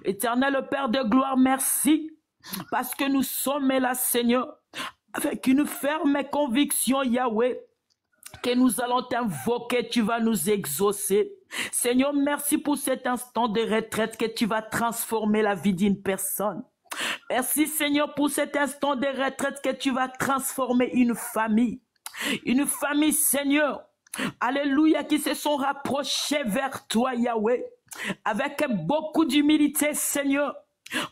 Éternel Père de gloire, merci, parce que nous sommes là, Seigneur, avec une ferme conviction, Yahweh, que nous allons t'invoquer, tu vas nous exaucer. Seigneur, merci pour cet instant de retraite que tu vas transformer la vie d'une personne. Merci, Seigneur, pour cet instant de retraite que tu vas transformer une famille. Une famille, Seigneur, alléluia, qui se sont rapprochés vers toi, Yahweh, avec beaucoup d'humilité, Seigneur.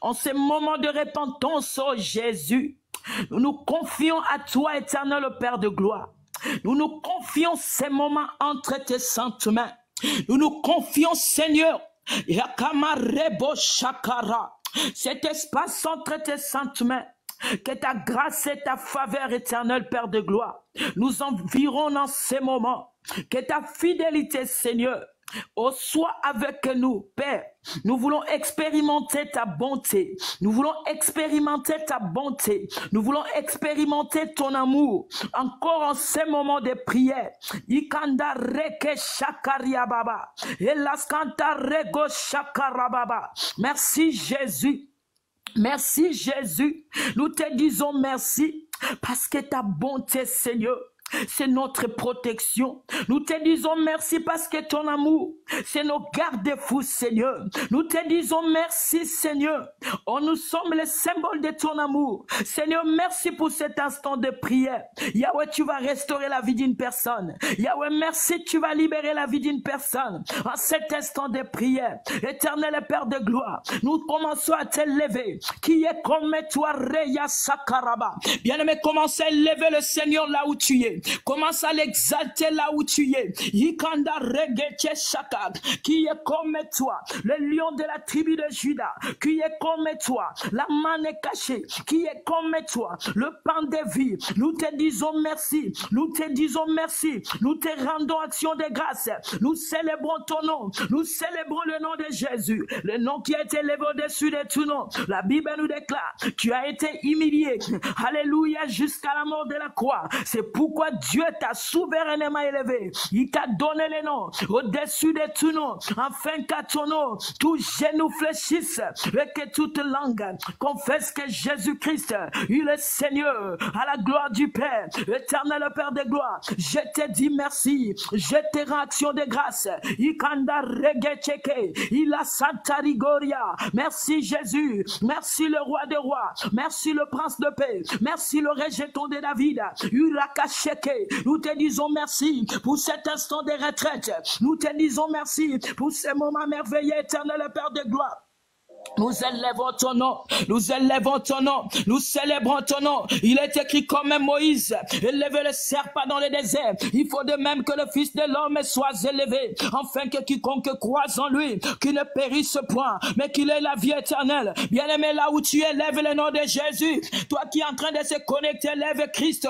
En ce moment de repentance, oh Jésus, nous nous confions à toi, éternel Père de gloire. Nous nous confions ces moments entre tes saintes mains. Nous nous confions, Seigneur, Yakamarebo Shakara, cet espace entre tes saintes mains. Que ta grâce et ta faveur, éternel Père de gloire, nous environnent en ces moments. Que ta fidélité, Seigneur, soit avec nous, Père. Nous voulons expérimenter ta bonté. Nous voulons expérimenter ta bonté. Nous voulons expérimenter ton amour. Encore en ces moments de prière. Ikanda reke shakaria baba. Elaskanta rego shakara baba. Merci Jésus. Merci Jésus. Nous te disons merci parce que ta bonté, Seigneur, c'est notre protection. Nous te disons merci parce que ton amour, c'est nos garde-fous, Seigneur. Nous te disons merci, Seigneur. Oh, nous sommes les symboles de ton amour. Seigneur, merci pour cet instant de prière. Yahweh, tu vas restaurer la vie d'une personne. Yahweh, merci, tu vas libérer la vie d'une personne. En cet instant de prière, éternel Père de gloire, nous commençons à t'élever. Qui est comme toi, Reya Sakaraba. Bien-aimé, commence à élever le Seigneur là où tu es. Commence à l'exalter là où tu es. Yikanda Regete Shaka, qui est comme toi, le lion de la tribu de Juda, qui est comme toi, la manne cachée, qui est comme toi, le pain de vie. Nous te disons merci, nous te disons merci, nous te rendons action de grâce, nous célébrons ton nom, nous célébrons le nom de Jésus, le nom qui a été élevé au-dessus de tout nom. La Bible nous déclare, tu as été humilié, alléluia, jusqu'à la mort de la croix. C'est pourquoi Dieu t'a souverainement élevé. Il t'a donné les noms au-dessus de tout nom, afin qu'à ton nom, tout genou fléchisse et que toute langue confesse que Jésus-Christ, il est Seigneur, à la gloire du Père, éternel Père de gloire. Je te dis merci, je te rends action de grâce. Ikanda regecheke, ila santa rigoria. Merci Jésus, merci le roi des rois, merci le prince de paix, merci le rejeton de David. Nous te disons merci pour cet instant de retraite. Nous te disons merci pour ces moments merveilleux, éternel Père de gloire. Nous élevons ton nom, nous élevons ton nom, nous célébrons ton nom. Il est écrit comme Moïse, élevez le serpent dans le désert. Il faut de même que le Fils de l'homme soit élevé, afin que quiconque croise en lui, qu'il ne périsse point, mais qu'il ait la vie éternelle. Bien-aimé, là où tu es, élève le nom de Jésus. Toi qui es en train de se connecter, élève Christ,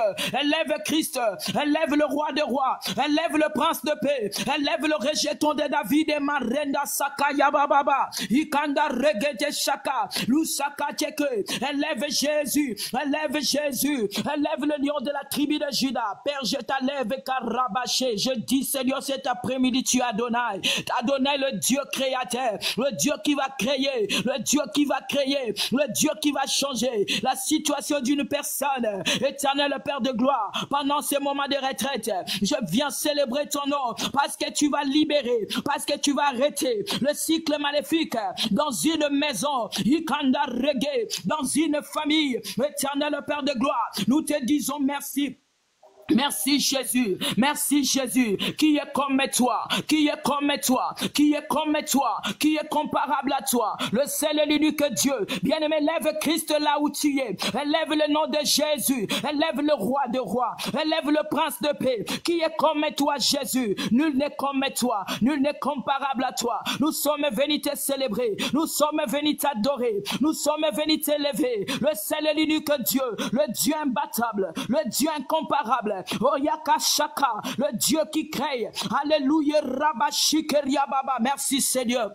élève le roi des rois, élève le prince de paix, élève le rejeton de David et Marenda Sakaya Baba, Ikanda Rege Shaka, Lusaka Tcheke, élève Jésus, élève le lion de la tribu de Juda. Père, je t'élève Karabaché. Je dis, Seigneur, cet après-midi, tu as donné le Dieu créateur, le Dieu qui va créer, le Dieu qui va créer, le Dieu qui va changer la situation d'une personne. Éternel Père de gloire, pendant ces moments de retraite, je viens célébrer ton nom parce que tu vas libérer, parce que tu vas arrêter le cycle maléfique dans une maison, Ikanda Reggae, dans une famille. Éternel Père de gloire, nous te disons merci. Merci Jésus, qui est comme toi, qui est comme toi, qui est comme toi, qui est comparable à toi, le seul et l'unique Dieu. Bien-aimé, élève Christ là où tu es, élève le nom de Jésus, élève le roi de rois, élève le prince de paix, qui est comme toi Jésus. Nul n'est comme toi, nul n'est comparable à toi. Nous sommes venus te célébrer, nous sommes venus t'adorer, nous sommes venus t'élever, le seul et l'unique Dieu, le Dieu imbattable, le Dieu incomparable. Oyaka Shaka, le Dieu qui crée. Alléluia, Rabashikeria Baba. Merci Seigneur.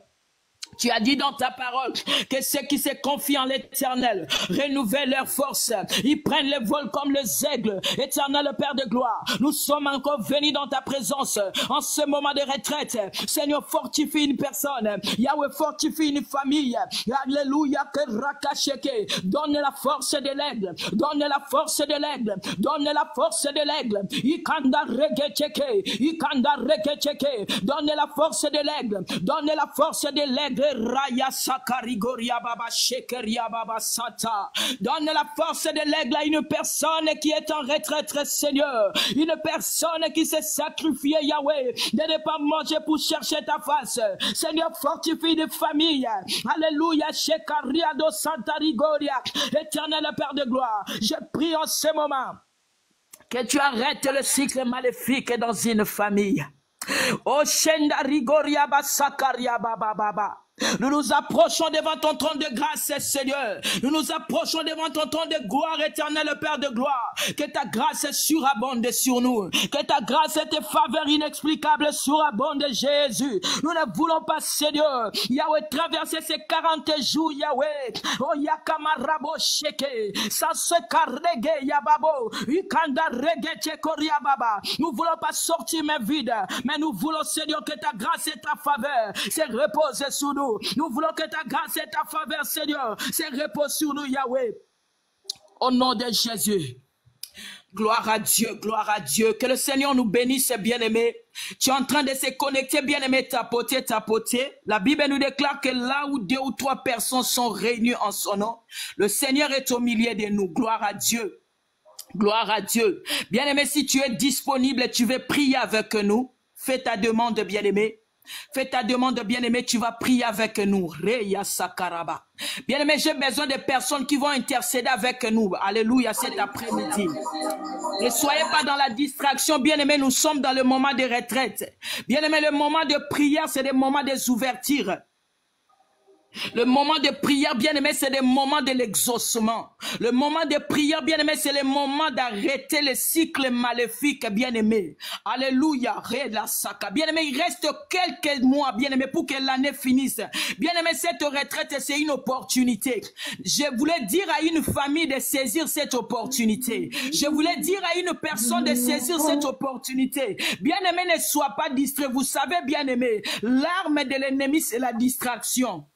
Tu as dit dans ta parole que ceux qui se confient en l'Éternel renouvellent leur force. Ils prennent le vol comme les aigles. Éternel Père de gloire, nous sommes encore venus dans ta présence en ce moment de retraite. Seigneur, fortifie une personne. Yahweh, fortifie une famille. Alléluia. Donne la force de l'aigle. Donne la force de l'aigle. Donne la force de l'aigle. Ikanda regecheke. Ikanda regecheke. Donne la force de l'aigle. Donne la force de l'aigle. Raya Sakarigoria Baba Shekeria Baba Sata. Donne la force de l'aigle à une personne qui est en retraite, Seigneur. Une personne qui s'est sacrifiée, Yahweh, de ne pas manger pour chercher ta face. Seigneur, fortifie une famille. Alléluia, Shekaria do Santa Rigoria. Éternel Père de gloire, je prie en ce moment que tu arrêtes le cycle maléfique dans une famille. Oh, Shenda Rigoria Basakaria Baba Baba. Nous nous approchons devant ton trône de grâce, Seigneur. Nous nous approchons devant ton trône de gloire, éternel Père de gloire. Que ta grâce surabonde sur nous. Que ta grâce et tes faveurs inexplicables surabondent, Jésus. Nous ne voulons pas, Seigneur, Yahweh, traverser ces 40 jours, Yahweh. Oh, Yakamarabo Sheke. Sans se carreguer, Yababo. Ikanda Regete Koria Baba. Nous voulons pas sortir mais vide. Mais nous voulons, Seigneur, que ta grâce et ta faveur se reposent sur nous. Nous voulons que ta grâce et ta faveur, Seigneur, se reposent sur nous, Yahweh. Au nom de Jésus. Gloire à Dieu, gloire à Dieu. Que le Seigneur nous bénisse, bien-aimé. Tu es en train de se connecter, bien-aimé, tapoter, tapoter. La Bible nous déclare que là où 2 ou 3 personnes sont réunies en son nom, le Seigneur est au milieu de nous. Gloire à Dieu. Gloire à Dieu. Bien-aimé, si tu es disponible et tu veux prier avec nous, fais ta demande, bien-aimé. Fais ta demande, bien-aimé, tu vas prier avec nous. Reya Sakaraba. Bien-aimé, j'ai besoin de personnes qui vont intercéder avec nous. Alléluia, cet après-midi. Ne soyez pas dans la distraction, bien-aimé, nous sommes dans le moment de retraite. Bien-aimé, le moment de prière, c'est le moment des ouvertures. Le moment de prière, bien-aimé, c'est le moment de l'exaucement. Le moment de prière, bien-aimé, c'est le moment d'arrêter le cycle maléfique, bien-aimé. Alléluia, bien-aimé, il reste quelques mois, bien-aimé, pour que l'année finisse. Bien-aimé, cette retraite, c'est une opportunité. Je voulais dire à une famille de saisir cette opportunité. Je voulais dire à une personne de saisir cette opportunité. Bien-aimé, ne sois pas distrait. Vous savez, bien-aimé, l'arme de l'ennemi, c'est la distraction.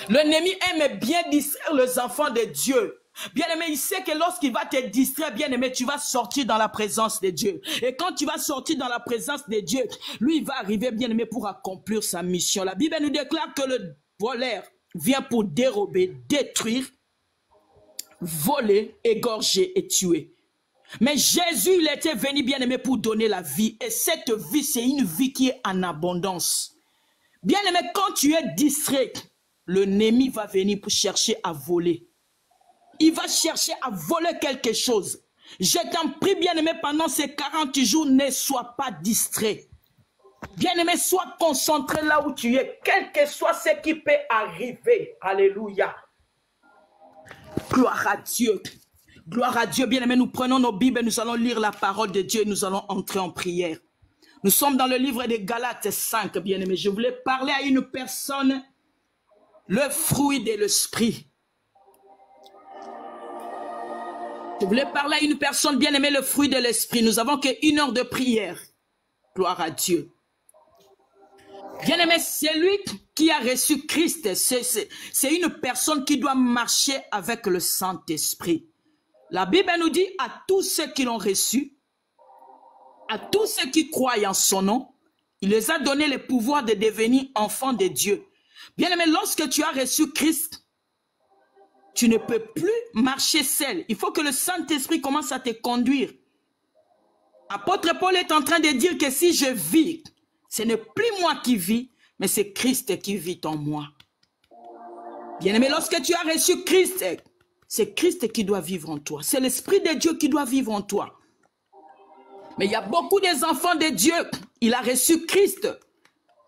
L'ennemi aime bien distraire les enfants de Dieu. Bien-aimé, il sait que lorsqu'il va te distraire, bien-aimé, tu vas sortir dans la présence de Dieu. Et quand tu vas sortir dans la présence de Dieu, lui, il va arriver, bien-aimé, pour accomplir sa mission. La Bible nous déclare que le voleur vient pour dérober, détruire, voler, égorger et tuer. Mais Jésus, il était venu, bien-aimé, pour donner la vie. Et cette vie, c'est une vie qui est en abondance. Bien-aimé, quand tu es distrait, l'ennemi va venir pour chercher à voler. Il va chercher à voler quelque chose. Je t'en prie, bien-aimé, pendant ces 40 jours, ne sois pas distrait. Bien-aimé, sois concentré là où tu es, quel que soit ce qui peut arriver. Alléluia. Gloire à Dieu. Gloire à Dieu, bien-aimé, nous prenons nos Bibles, nous allons lire la parole de Dieu et nous allons entrer en prière. Nous sommes dans le livre de Galates 5, bien-aimé. Je voulais parler à une personne. Le fruit de l'esprit. Je voulais parler à une personne bien aimée, le fruit de l'esprit. Nous avons qu'une heure de prière. Gloire à Dieu. Bien aimé, c'est lui qui a reçu Christ. C'est une personne qui doit marcher avec le Saint-Esprit. La Bible nous dit à tous ceux qui l'ont reçu, à tous ceux qui croient en son nom, il les a donné le pouvoir de devenir enfants de Dieu. Bien-aimé, lorsque tu as reçu Christ, tu ne peux plus marcher seul. Il faut que le Saint-Esprit commence à te conduire. Apôtre Paul est en train de dire que si je vis, ce n'est plus moi qui vis, mais c'est Christ qui vit en moi. Bien-aimé, lorsque tu as reçu Christ, c'est Christ qui doit vivre en toi. C'est l'Esprit de Dieu qui doit vivre en toi. Mais il y a beaucoup des enfants de Dieu. Il a reçu Christ.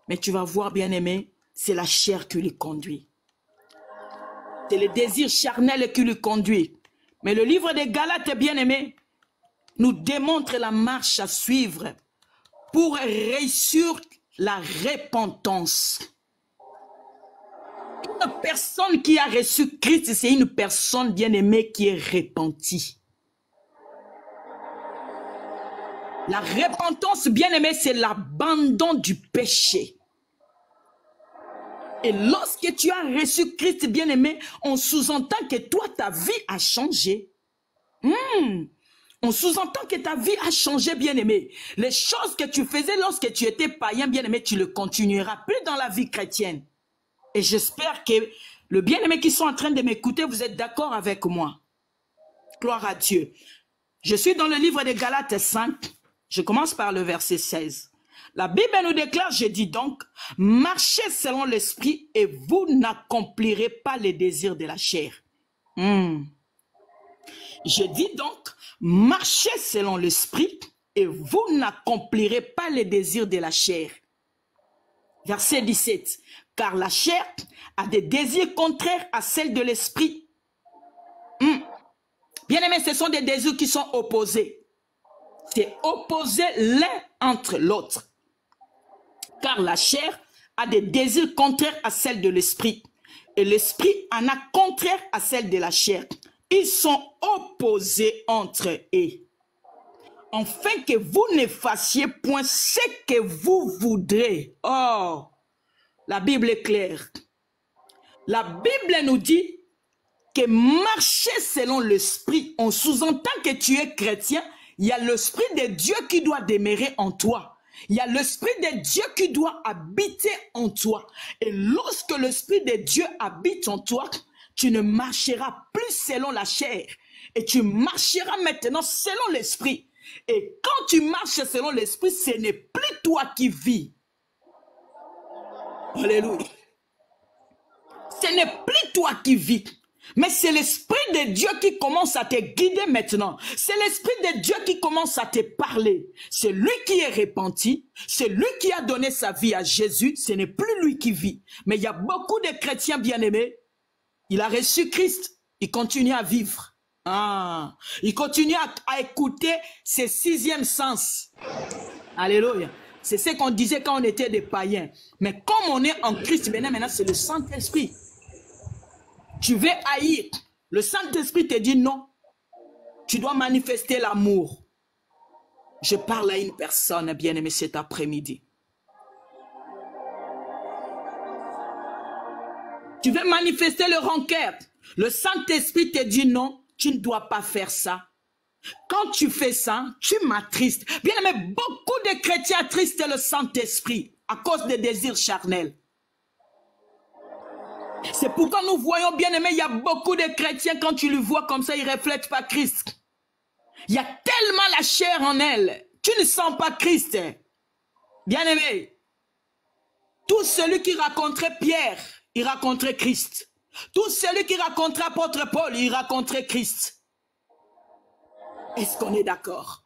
Mais tu vas voir, bien-aimé, c'est la chair qui lui conduit. C'est le désir charnel qui lui conduit. Mais le livre des Galates, bien-aimé, nous démontre la marche à suivre pour réussir la repentance. Une personne qui a reçu Christ, c'est une personne bien-aimée qui est repentie. La repentance, bien-aimée, c'est l'abandon du péché. Et lorsque tu as reçu Christ, bien-aimé, on sous-entend que toi, ta vie a changé. On sous-entend que ta vie a changé, bien-aimé. Les choses que tu faisais lorsque tu étais païen, bien-aimé, tu le continueras plus dans la vie chrétienne. Et j'espère que le bien-aimé qui sont en train de m'écouter, vous êtes d'accord avec moi. Gloire à Dieu. Je suis dans le livre de Galates 5. Je commence par le verset 16. La Bible nous déclare, je dis donc, marchez selon l'esprit et vous n'accomplirez pas les désirs de la chair. Je dis donc, marchez selon l'esprit et vous n'accomplirez pas les désirs de la chair. Verset 17. Car la chair a des désirs contraires à celles de l'esprit. Bien-aimés, ce sont des désirs qui sont opposés. C'est opposé l'un entre l'autre. Car la chair a des désirs contraires à celles de l'esprit. Et l'esprit en a contraire à celles de la chair. Ils sont opposés entre eux. Afin que vous ne fassiez point ce que vous voudrez. Oh, la Bible est claire. La Bible nous dit que marcher selon l'esprit, on sous-entend que tu es chrétien, il y a l'esprit de Dieu qui doit demeurer en toi. Il y a l'esprit de Dieu qui doit habiter en toi. Et lorsque l'esprit de Dieu habite en toi, tu ne marcheras plus selon la chair. Et tu marcheras maintenant selon l'esprit. Et quand tu marches selon l'esprit, ce n'est plus toi qui vis. Alléluia. Ce n'est plus toi qui vis. Mais c'est l'esprit de Dieu qui commence à te guider maintenant. C'est l'esprit de Dieu qui commence à te parler. C'est lui qui est repenti. C'est lui qui a donné sa vie à Jésus. Ce n'est plus lui qui vit. Mais il y a beaucoup de chrétiens bien-aimés. Il a reçu Christ. Il continue à vivre. Il continue à écouter ses sixièmes sens. Alléluia. C'est ce qu'on disait quand on était des païens. Mais comme on est en Christ, maintenant c'est le Saint-Esprit. Tu veux haïr. Le Saint-Esprit te dit non. Tu dois manifester l'amour. Je parle à une personne bien-aimée cet après-midi. Tu veux manifester le rancœur. Le Saint-Esprit te dit non. Tu ne dois pas faire ça. Quand tu fais ça, tu m'attristes. Bien-aimé, beaucoup de chrétiens attristent le Saint-Esprit à cause des désirs charnels. C'est pourquoi nous voyons, bien aimé, il y a beaucoup de chrétiens, quand tu le vois comme ça, ils ne reflètent pas Christ. Il y a tellement la chair en elle. Tu ne sens pas Christ. Bien aimé, tout celui qui raconterait Pierre, il raconterait Christ. Tout celui qui raconterait apôtre Paul, il raconterait Christ. Est-ce qu'on est d'accord?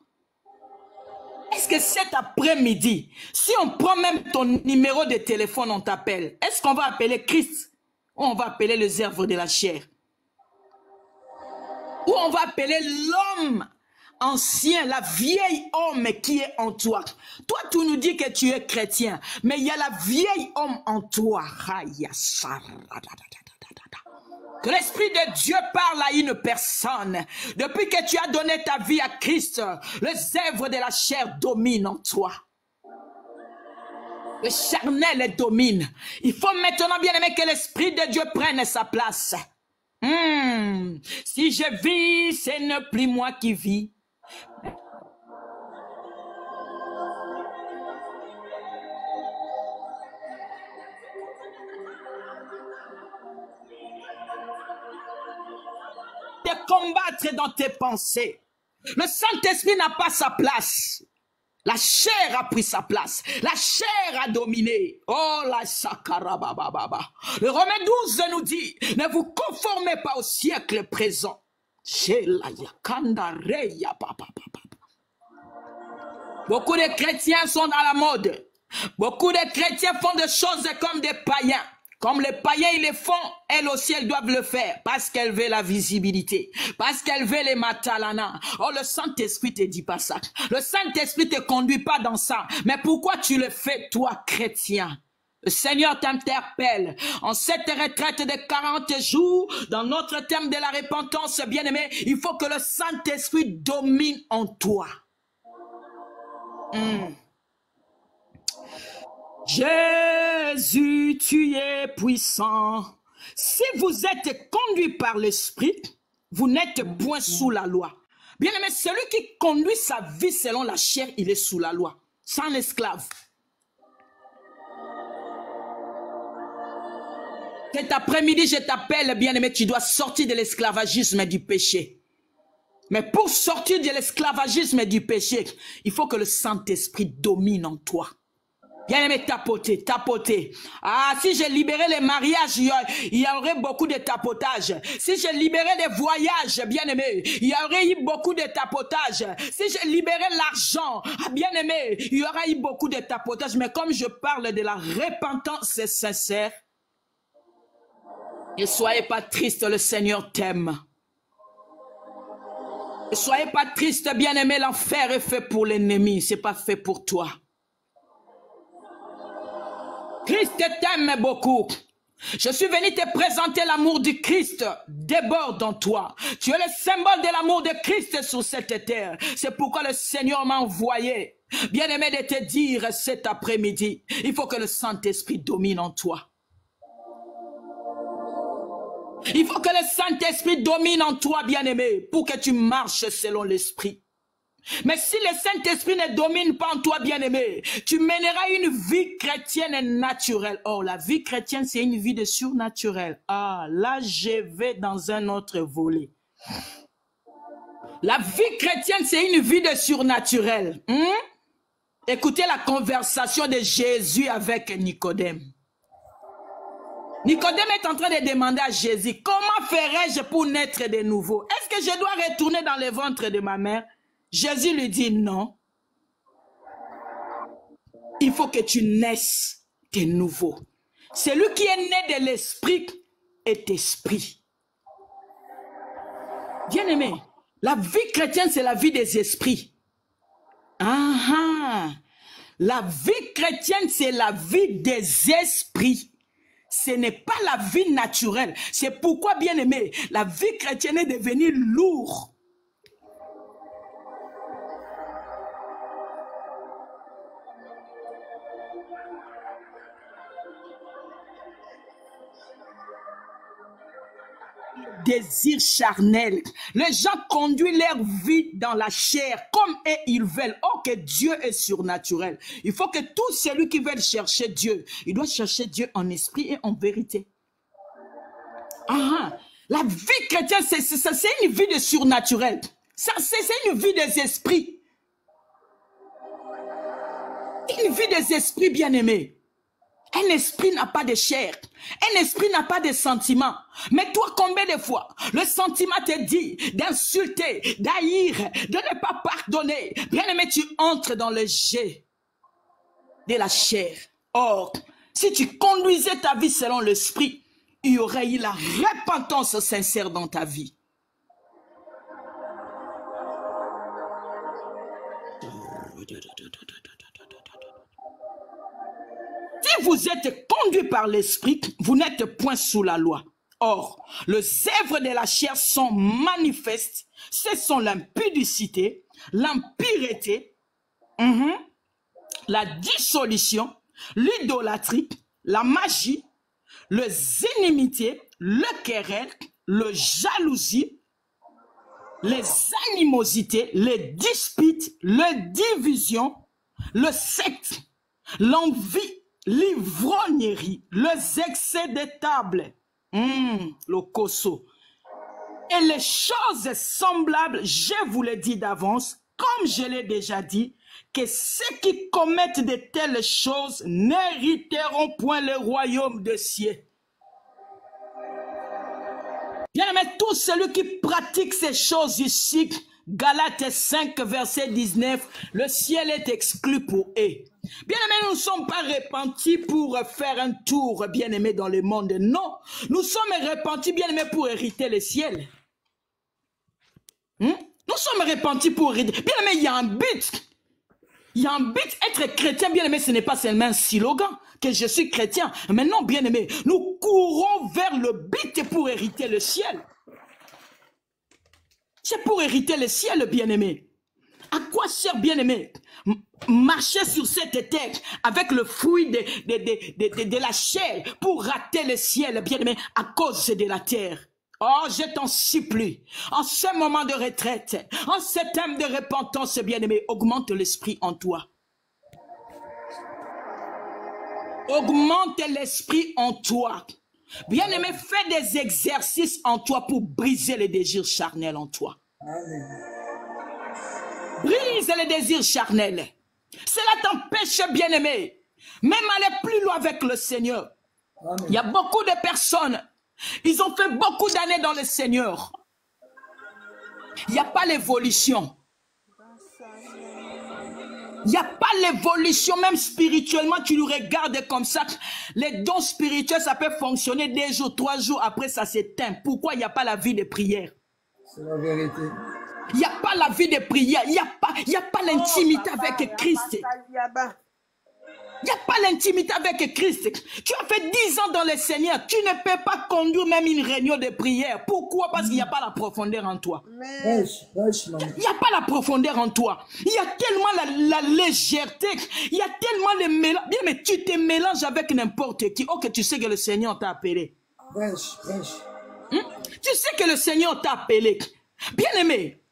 Est-ce que cet après-midi, si on prend même ton numéro de téléphone, on t'appelle, est-ce qu'on va appeler Christ? Ou on va appeler les œuvres de la chair? Ou on va appeler l'homme ancien, la vieille homme qui est en toi? Toi, tu nous dis que tu es chrétien, mais il y a la vieille homme en toi. Que l'Esprit de Dieu parle à une personne. Depuis que tu as donné ta vie à Christ, les œuvres de la chair dominent en toi. Le charnel domine. Il faut maintenant, bien aimé, que l'Esprit de Dieu prenne sa place. Si je vis, ce n'est plus moi qui vis. De combattre dans tes pensées. Le Saint-Esprit n'a pas sa place. La chair a pris sa place. La chair a dominé. Oh la sakarabababa. Le Romain 12 nous dit, ne vous conformez pas au siècle présent. Beaucoup de chrétiens sont dans la mode. Beaucoup de chrétiens font des choses comme des païens. Comme les païens, ils le font, elles aussi, elles doivent le faire. Parce qu'elles veulent la visibilité. Parce qu'elles veulent les matalana. Oh, le Saint-Esprit te dit pas ça. Le Saint-Esprit te conduit pas dans ça. Mais pourquoi tu le fais, toi, chrétien? Le Seigneur t'interpelle en cette retraite de 40 jours, dans notre thème de la repentance, bien-aimé, il faut que le Saint-Esprit domine en toi. Jésus, tu es puissant. Si vous êtes conduit par l'Esprit, vous n'êtes point sous la loi. Bien-aimé, celui qui conduit sa vie selon la chair, il est sous la loi. C'est un esclave. Cet après-midi, je t'appelle, bien-aimé, tu dois sortir de l'esclavagisme et du péché. Mais pour sortir de l'esclavagisme et du péché, il faut que le Saint-Esprit domine en toi. Bien-aimé, tapoter, tapoter. Ah, si j'ai libéré les mariages, il y aurait beaucoup de tapotage. Si j'ai libéré les voyages, bien-aimé, il y aurait eu beaucoup de tapotage. Si j'ai libéré l'argent, bien-aimé, il y aurait eu beaucoup de tapotage. Mais comme je parle de la repentance sincère, ne soyez pas triste, le Seigneur t'aime. Ne soyez pas triste, bien-aimé, l'enfer est fait pour l'ennemi, c'est pas fait pour toi. Christ t'aime beaucoup. Je suis venu te présenter l'amour du Christ déborde en toi. Tu es le symbole de l'amour de Christ sur cette terre. C'est pourquoi le Seigneur m'a envoyé, bien-aimé, de te dire cet après-midi, il faut que le Saint-Esprit domine en toi. Il faut que le Saint-Esprit domine en toi, bien-aimé, pour que tu marches selon l'Esprit. Mais si le Saint-Esprit ne domine pas en toi, bien-aimé, tu mèneras une vie chrétienne naturelle. Or, la vie chrétienne, c'est une vie de surnaturel. Ah, là, je vais dans un autre volet. La vie chrétienne, c'est une vie de surnaturel. Écoutez la conversation de Jésus avec Nicodème. Nicodème est en train de demander à Jésus, comment ferais-je pour naître de nouveau? Est-ce que je dois retourner dans le ventre de ma mère? Jésus lui dit non. Il faut que tu naisses de nouveau. Celui qui est né de l'esprit est esprit. Bien-aimé, la vie chrétienne, c'est la vie des esprits. La vie chrétienne, c'est la vie des esprits. Ce n'est pas la vie naturelle. C'est pourquoi, bien-aimé, la vie chrétienne est devenue lourde. Désir charnel. Les gens conduisent leur vie dans la chair comme ils veulent. Oh, que Dieu est surnaturel. Il faut que tout celui qui veut chercher Dieu, il doit chercher Dieu en esprit et en vérité. La vie chrétienne, c'est une vie de surnaturel. C'est une vie des esprits. Une vie des esprits, bien-aimés. Un esprit n'a pas de chair. Un esprit n'a pas de sentiments. Mais toi, combien de fois le sentiment te dit d'insulter, d'haïr, de ne pas pardonner. Bien-aimé, tu entres dans le jet de la chair. Or, si tu conduisais ta vie selon l'esprit, il y aurait eu la repentance sincère dans ta vie. Si vous êtes conduit par l'esprit, vous n'êtes point sous la loi. Or, les œuvres de la chair sont manifestes. Ce sont l'impudicité, l'impureté, la dissolution, l'idolâtrie, la magie, les inimitiés, le querelle, le jalousie, les animosités, les disputes, les divisions, le secte, l'envie, l'ivrognerie, les excès de table, le cosso, et les choses semblables, je vous l'ai dit d'avance, comme je l'ai déjà dit, que ceux qui commettent de telles choses n'hériteront point le royaume des cieux. Bien, mais tout celui qui pratique ces choses ici, Galates 5, verset 19, le ciel est exclu pour eux. Bien-aimés, nous ne sommes pas repentis pour faire un tour, bien-aimés, dans le monde. Non, nous sommes repentis, bien-aimés, pour hériter le ciel. Nous sommes repentis pour hériter. Bien-aimés, il y a un but. Il y a un but, être chrétien, bien-aimé, ce n'est pas seulement un slogan, que je suis chrétien. Mais non, bien-aimé, nous courons vers le but pour hériter le ciel. C'est pour hériter le ciel, bien-aimé. À quoi sert, bien-aimé, marcher sur cette terre avec le fruit de la chair pour rater le ciel, bien-aimé, à cause de la terre? Oh, je t'en supplie, en ce moment de retraite, en ce temps de repentance, bien-aimé, augmente l'esprit en toi. Augmente l'esprit en toi. Bien-aimé, fais des exercices en toi pour briser les désirs charnels en toi. Amen. Brise les désirs charnels. Cela t'empêche, bien-aimé, même aller plus loin avec le Seigneur. Amen. Il y a beaucoup de personnes, ils ont fait beaucoup d'années dans le Seigneur. Il n'y a pas l'évolution. Il n'y a pas l'évolution, même spirituellement, tu nous regardes comme ça. Les dons spirituels, ça peut fonctionner 2 jours, 3 jours, après ça s'éteint. Pourquoi il n'y a pas la vie de prière? C'est la vérité. Il n'y a pas la vie de prière, il n'y a pas l'intimité avec Christ. Il n'y a pas l'intimité avec Christ. Tu as fait 10 ans dans le Seigneur. Tu ne peux pas conduire même une réunion de prière. Pourquoi? Parce qu'il n'y a pas la profondeur en toi. Il n'y a pas la profondeur en toi. Il y a tellement la légèreté. Il y a tellement le mélange. Bien, mais tu te mélanges avec n'importe qui. Oh, que tu sais que le Seigneur t'a appelé. Tu sais que le Seigneur t'a appelé. Bien aimé,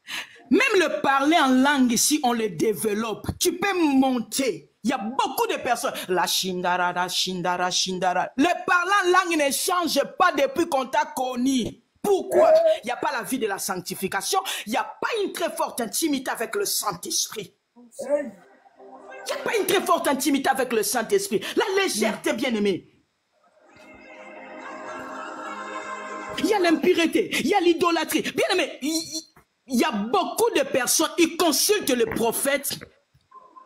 même le parler en langue ici, on le développe. Tu peux monter. Il y a beaucoup de personnes. La shindara, la shindara, shindara. Le parler en langue ne change pas depuis qu'on t'a connu. Pourquoi? Il n'y a pas la vie de la sanctification. Il n'y a pas une très forte intimité avec le Saint-Esprit. Il n'y a pas une très forte intimité avec le Saint-Esprit. La légèreté, bien aimée. Il y a l'impureté, il y a l'idolâtrie. Bien aimé, il y a beaucoup de personnes, ils consultent les prophètes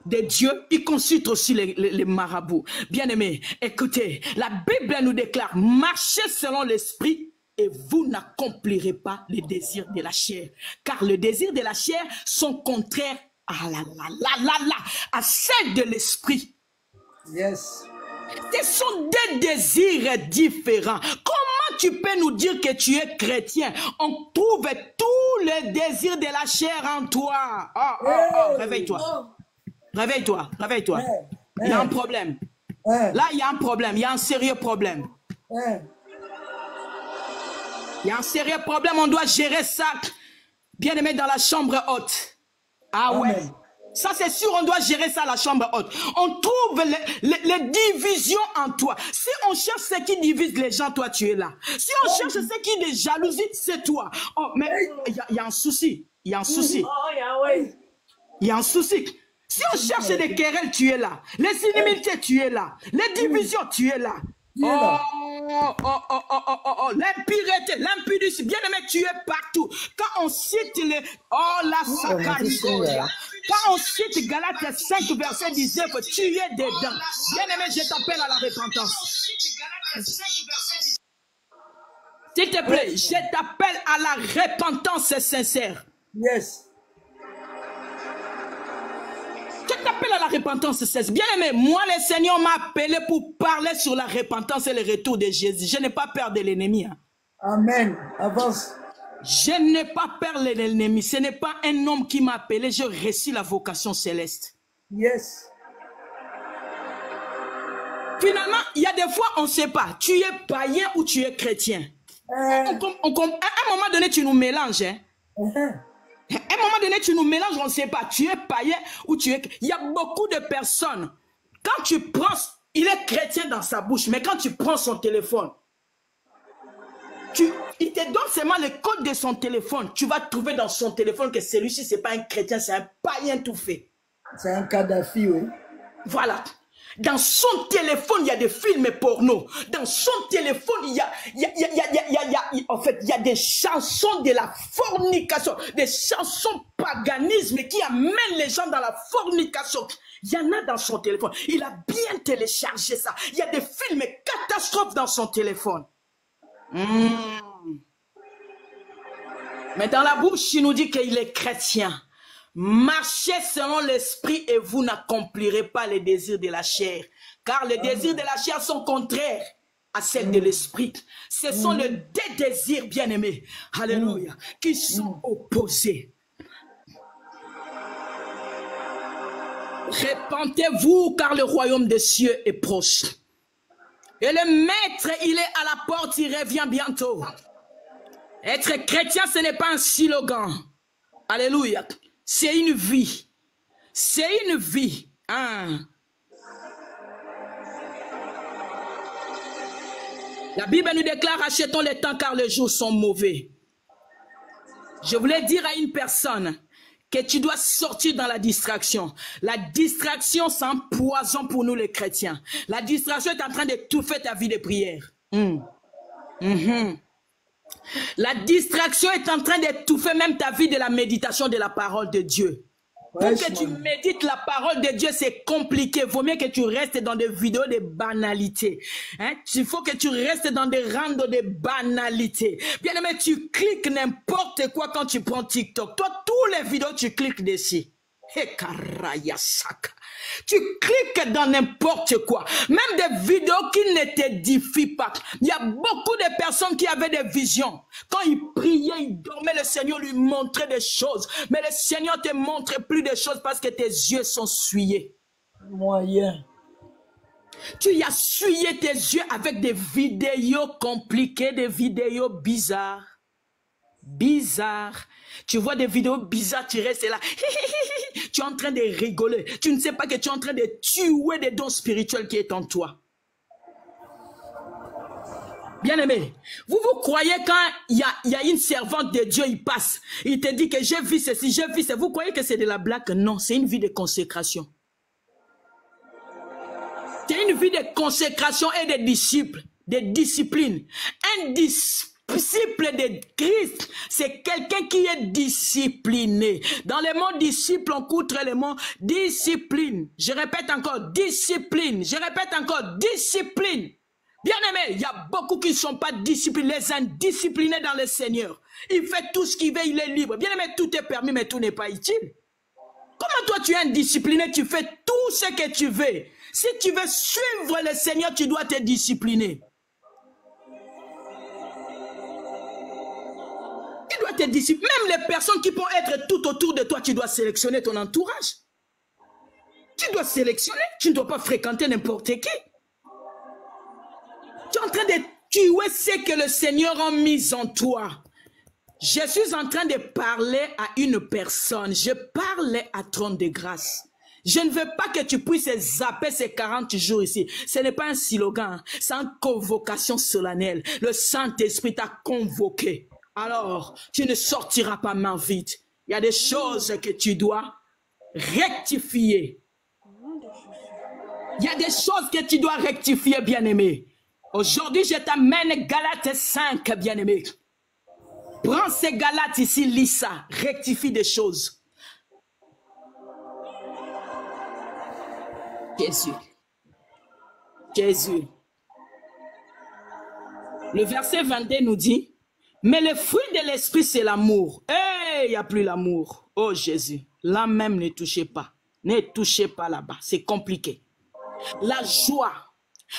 de Dieu, ils consultent aussi les marabouts. Bien aimé, écoutez, la Bible nous déclare, marchez selon l'esprit et vous n'accomplirez pas les désirs de la chair. Car les désirs de la chair sont contraires à celles de l'esprit. Yes. Ce sont des désirs différents. Comment tu peux nous dire que tu es chrétien? On trouve tous les désirs de la chair en toi. Oh, réveille-toi. Réveille-toi, réveille-toi. Il y a un problème. Là, il y a un problème. Il y a un sérieux problème. Il y a un sérieux problème. On doit gérer ça. Bien aimé, dans la chambre haute. Ah ouais. Amen. Ça, c'est sûr, on doit gérer ça à la chambre haute. On trouve les divisions en toi. Si on cherche ce qui divise les gens, toi, tu es là. Si on cherche ce qui les jalousie, c'est toi. Oh, mais il y a un souci. Il y a un souci. Il y a un souci. Si on cherche des querelles, tu es là. Les inimitiés, tu es là. Les divisions, tu es là. L'impureté, l'impudicité, bien aimé, tu es partout. Quand on cite les... Oh, la sacralité. Quand on cite Galates 5, verset 19, tu es dedans. Bien aimé, je t'appelle à la repentance. S'il te plaît, je t'appelle à la repentance sincère. Yes. Je t'appelle à la repentance sincère. Bien aimé, moi le Seigneur m'a appelé pour parler sur la repentance et le retour de Jésus. Je n'ai pas peur de l'ennemi. Hein. Amen. Avance. Je n'ai pas peur de l'ennemi. Ce n'est pas un homme qui m'a appelé. Je réussis la vocation céleste. Yes. Finalement, il y a des fois, on ne sait pas. Tu es païen ou tu es chrétien. À un moment donné, tu nous mélanges. Hein. À un moment donné, tu nous mélanges, on ne sait pas. Tu es païen ou tu es... Il y a beaucoup de personnes. Quand tu prends... Il est chrétien dans sa bouche, mais quand tu prends son téléphone, il te donne seulement le code de son téléphone. Tu vas trouver dans son téléphone que celui-ci, ce n'est pas un chrétien, c'est un païen tout fait. C'est un Kadhafi, oui. Voilà. Dans son téléphone, il y a des films porno. Dans son téléphone, il y a des chansons de la fornication, des chansons paganisme qui amènent les gens dans la fornication. Il y en a dans son téléphone. Il a bien téléchargé ça. Il y a des films catastrophes dans son téléphone. Mais dans la bouche, il nous dit qu'il est chrétien. Marchez selon l'esprit et vous n'accomplirez pas les désirs de la chair. Car les désirs de la chair sont contraires à celles de l'esprit. Ce sont les deux désirs, bien-aimés, alléluia, qui sont opposés. Répentez-vous car le royaume des cieux est proche. Et le maître, il est à la porte, il revient bientôt. Être chrétien, ce n'est pas un slogan. Alléluia. C'est une vie. C'est une vie. Hein? La Bible nous déclare, achetons le temps car les jours sont mauvais. Je voulais dire à une personne que tu dois sortir dans la distraction. La distraction, c'est un poison pour nous les chrétiens. La distraction est en train d'étouffer ta vie de prière. La distraction est en train d'étouffer même ta vie de la méditation de la parole de Dieu. Pour que tu médites la parole de Dieu, c'est compliqué. Vaut mieux que tu restes dans des vidéos de banalités. Hein? Il faut que tu restes dans des randos de banalités. Bien aimé, tu cliques n'importe quoi quand tu prends TikTok. Toi, tous les vidéos, tu cliques dessus. Tu cliques dans n'importe quoi. Même des vidéos qui ne t'édifient pas. Il y a beaucoup de personnes qui avaient des visions. Quand ils priaient, ils dormaient, le Seigneur lui montrait des choses. Mais le Seigneur ne te montre plus de choses parce que tes yeux sont souillés. Moyen. Tu y as souillé tes yeux avec des vidéos compliquées, des vidéos bizarres. Bizarres. Tu vois des vidéos bizarres, tu restes là. Tu es en train de rigoler. Tu ne sais pas que tu es en train de tuer des dons spirituels qui est en toi. Bien-aimé, vous croyez quand il y a une servante de Dieu, il passe, il te dit que j'ai vu ceci, j'ai vu ça. Vous croyez que c'est de la blague? Non, c'est une vie de consécration. C'est une vie de consécration et de disciples, de discipline. Un disciple de Christ, c'est quelqu'un qui est discipliné. Dans le mot disciple, on coutre le mot discipline. Je répète encore, discipline. Je répète encore, discipline. Bien aimé, il y a beaucoup qui ne sont pas disciplinés, les indisciplinés dans le Seigneur. Il fait tout ce qu'il veut, il est libre. Bien aimé, tout est permis, mais tout n'est pas utile. Comment toi tu es indiscipliné, tu fais tout ce que tu veux. Si tu veux suivre le Seigneur, tu dois te discipliner. Tu dois te discipliner. Même les personnes qui peuvent être tout autour de toi, tu dois sélectionner ton entourage. Tu dois sélectionner. Tu ne dois pas fréquenter n'importe qui. Tu es en train de tuer ce que le Seigneur a mis en toi. Je suis en train de parler à une personne. Je parle à trône de grâce. Je ne veux pas que tu puisses zapper ces 40 jours ici. Ce n'est pas un slogan. C'est une convocation solennelle. Le Saint-Esprit t'a convoqué. Alors, tu ne sortiras pas main vide. Il y a des choses que tu dois rectifier. Il y a des choses que tu dois rectifier, bien-aimé. Aujourd'hui, je t'amène Galates 5, bien-aimé. Prends ces Galates ici, lis ça. Rectifie des choses. Jésus. Jésus. Le verset 22 nous dit, mais le fruit de l'esprit, c'est l'amour. Eh, il n'y a plus l'amour. Oh Jésus, là même ne touchez pas. Ne touchez pas là-bas, c'est compliqué. La joie,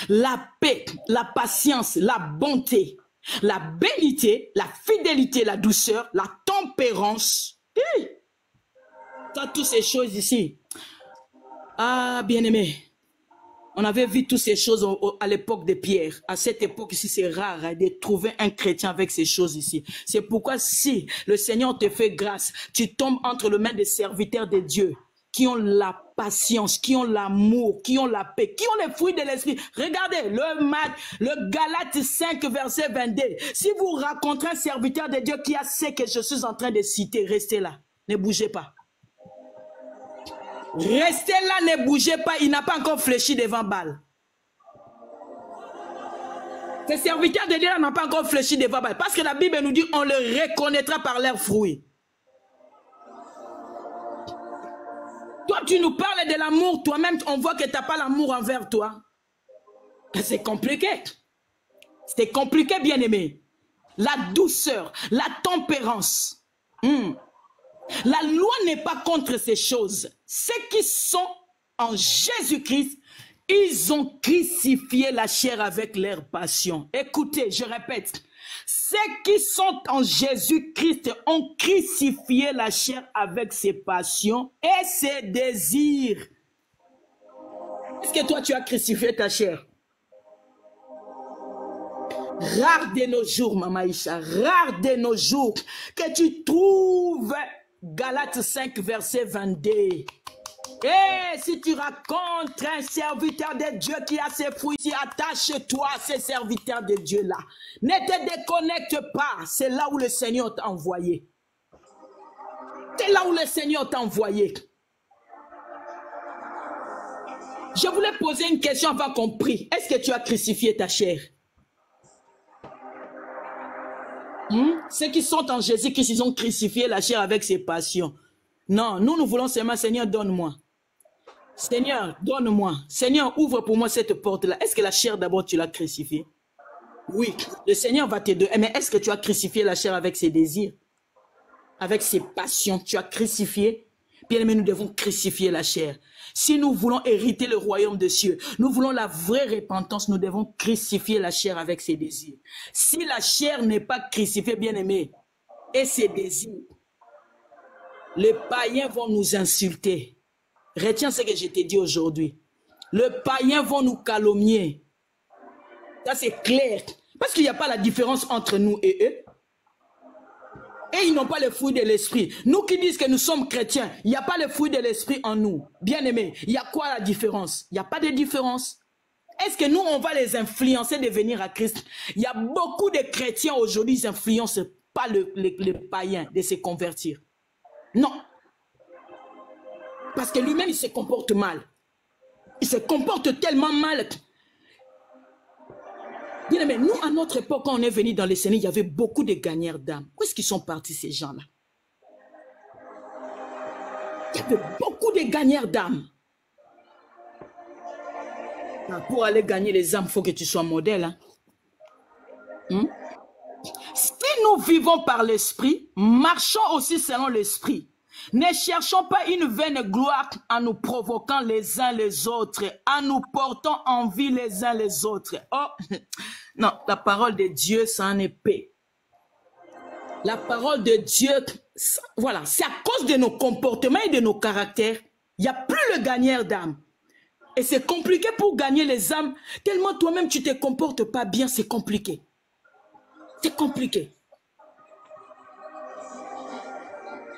la paix, la patience, la bonté, la bénité, la fidélité, la douceur, la tempérance. Tu as toutes ces choses ici. Ah, bien-aimé. On avait vu toutes ces choses à l'époque de Pierre. À cette époque ici, c'est rare hein, de trouver un chrétien avec ces choses ici. C'est pourquoi si le Seigneur te fait grâce, tu tombes entre les mains des serviteurs de Dieu qui ont la patience, qui ont l'amour, qui ont la paix, qui ont les fruits de l'esprit. Regardez, le Galates 5, verset 22. Si vous rencontrez un serviteur de Dieu qui a ce que je suis en train de citer, restez là. Ne bougez pas. Restez là, ne bougez pas, il n'a pas encore fléchi devant Baal. Ces serviteurs de Dieu n'ont pas encore fléchi devant Baal. Parce que la Bible nous dit, on le reconnaîtra par leurs fruits. Toi, tu nous parles de l'amour, toi-même, on voit que tu n'as pas l'amour envers toi. C'est compliqué. C'est compliqué, bien-aimé. La douceur, la tempérance. La loi n'est pas contre ces choses. Ceux qui sont en Jésus-Christ, ils ont crucifié la chair avec leur passion. Écoutez, je répète. Ceux qui sont en Jésus-Christ ont crucifié la chair avec ses passions et ses désirs. Est-ce que toi tu as crucifié ta chair? Rare de nos jours, Mama Isha, rare de nos jours que tu trouves Galates 5, verset 22. Et si tu racontes un serviteur de Dieu qui a ses fruits, attache-toi à ces serviteurs de Dieu-là. Ne te déconnecte pas. C'est là où le Seigneur t'a envoyé. C'est là où le Seigneur t'a envoyé. Je voulais poser une question avant qu'on prie. Est-ce que tu as crucifié ta chair? Ceux qui sont en Jésus-Christ, ils ont crucifié la chair avec ses passions. Non, nous voulons seulement, Seigneur, donne-moi. Seigneur, donne-moi. Seigneur, ouvre pour moi cette porte-là. Est-ce que la chair d'abord tu l'as crucifiée? Oui, le Seigneur va te donner. Mais est-ce que tu as crucifié la chair avec ses désirs? Avec ses passions, tu as crucifié? Bien aimé, nous devons crucifier la chair. Si nous voulons hériter le royaume des cieux, nous voulons la vraie repentance, nous devons crucifier la chair avec ses désirs. Si la chair n'est pas crucifiée, bien aimé, et ses désirs, les païens vont nous insulter. Retiens ce que je t'ai dit aujourd'hui. Les païens vont nous calomnier. Ça c'est clair. Parce qu'il n'y a pas la différence entre nous et eux. Et ils n'ont pas le fruit de l'esprit. Nous qui disons que nous sommes chrétiens, il n'y a pas le fruit de l'esprit en nous. Bien aimé, il y a quoi la différence? Il n'y a pas de différence. Est-ce que nous, on va les influencer de venir à Christ? Il y a beaucoup de chrétiens aujourd'hui, ils n'influencent pas les païens de se convertir. Non. Parce que lui-même, il se comporte mal. Il se comporte tellement mal. Bien aimé, nous, à notre époque, quand on est venu dans les Seigneurs, il y avait beaucoup de gagneurs d'âmes. Où est-ce qu'ils sont partis, ces gens-là? Il y avait beaucoup de gagneurs d'âmes. Pour aller gagner les âmes, il faut que tu sois modèle. Hein? Si nous vivons par l'esprit, marchons aussi selon l'esprit. Ne cherchons pas une vaine gloire en nous provoquant les uns les autres, en nous portant envie les uns les autres. Oh, non, la parole de Dieu, c'est en épée. La parole de Dieu, voilà, c'est à cause de nos comportements et de nos caractères, il n'y a plus le gagneur d'âme. Et c'est compliqué pour gagner les âmes, tellement toi-même tu ne te comportes pas bien, c'est compliqué. C'est compliqué.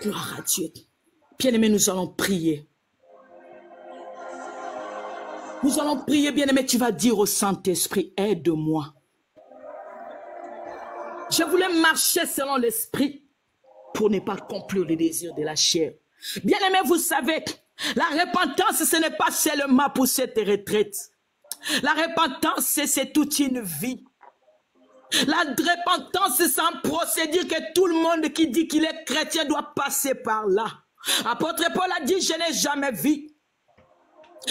Gloire à Dieu. Bien-aimé, nous allons prier. Nous allons prier, bien-aimé, tu vas dire au Saint-Esprit, aide-moi. Je voulais marcher selon l'Esprit pour ne pas accomplir les désirs de la chair. Bien-aimé, vous savez, la repentance, ce n'est pas seulement pour cette retraite. La repentance, c'est toute une vie. La repentance, c'est un procédure que tout le monde qui dit qu'il est chrétien doit passer par là. Apôtre Paul a dit, je n'ai jamais vu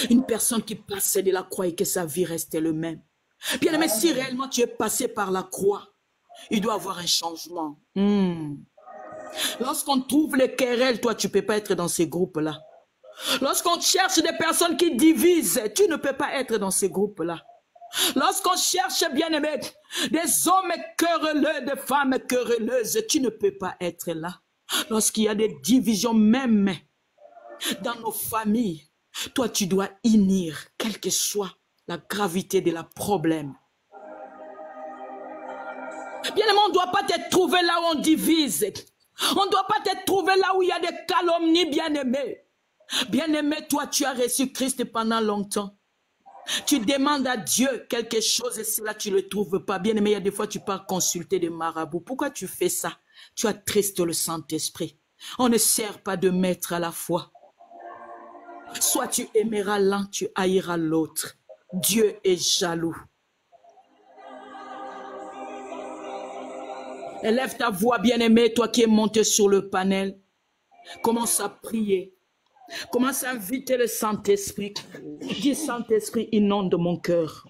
une personne qui passait de la croix et que sa vie restait le même. Bien aimé, si réellement tu es passé par la croix, il doit y avoir un changement. Lorsqu'on trouve les querelles, toi, tu ne peux pas être dans ces groupes-là. Lorsqu'on cherche des personnes qui divisent, tu ne peux pas être dans ces groupes-là. Lorsqu'on cherche, bien-aimé, des hommes querelleux, des femmes querelleuses, tu ne peux pas être là. Lorsqu'il y a des divisions même dans nos familles, toi, tu dois unir, quelle que soit la gravité de la problème. Bien-aimé, on ne doit pas te trouver là où on divise. On ne doit pas te trouver là où il y a des calomnies, bien-aimé. Bien-aimé, toi, tu as reçu Christ pendant longtemps. Tu demandes à Dieu quelque chose et cela tu ne le trouves pas. Bien-aimé, il y a des fois tu pars consulter des marabouts. Pourquoi tu fais ça? Tu attristes le Saint-Esprit. On ne sert pas de maître à la fois. Soit tu aimeras l'un, tu haïras l'autre. Dieu est jaloux. Élève ta voix, bien-aimé, toi qui es monté sur le panel. Commence à prier. Commence à inviter le Saint-Esprit. Dis, Saint-Esprit, inonde mon cœur.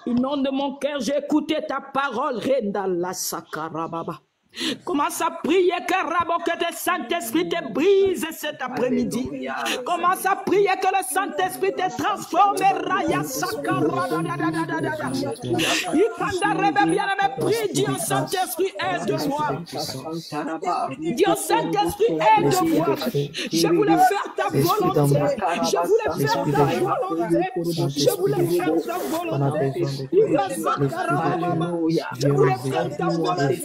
Inonde mon cœur, j'ai écouté ta parole. Renda la sakarababa. Commence à prier que le Saint-Esprit te brise cet après-midi. Commence à prier que le Saint-Esprit te transforme. Raya Sakara. Prie, Dieu Saint-Esprit, aide-moi. Dieu Saint-Esprit, aide-moi. Je voulais faire ta volonté. Je voulais faire ta volonté. Je voulais faire ta volonté. Je voulais faire ta volonté.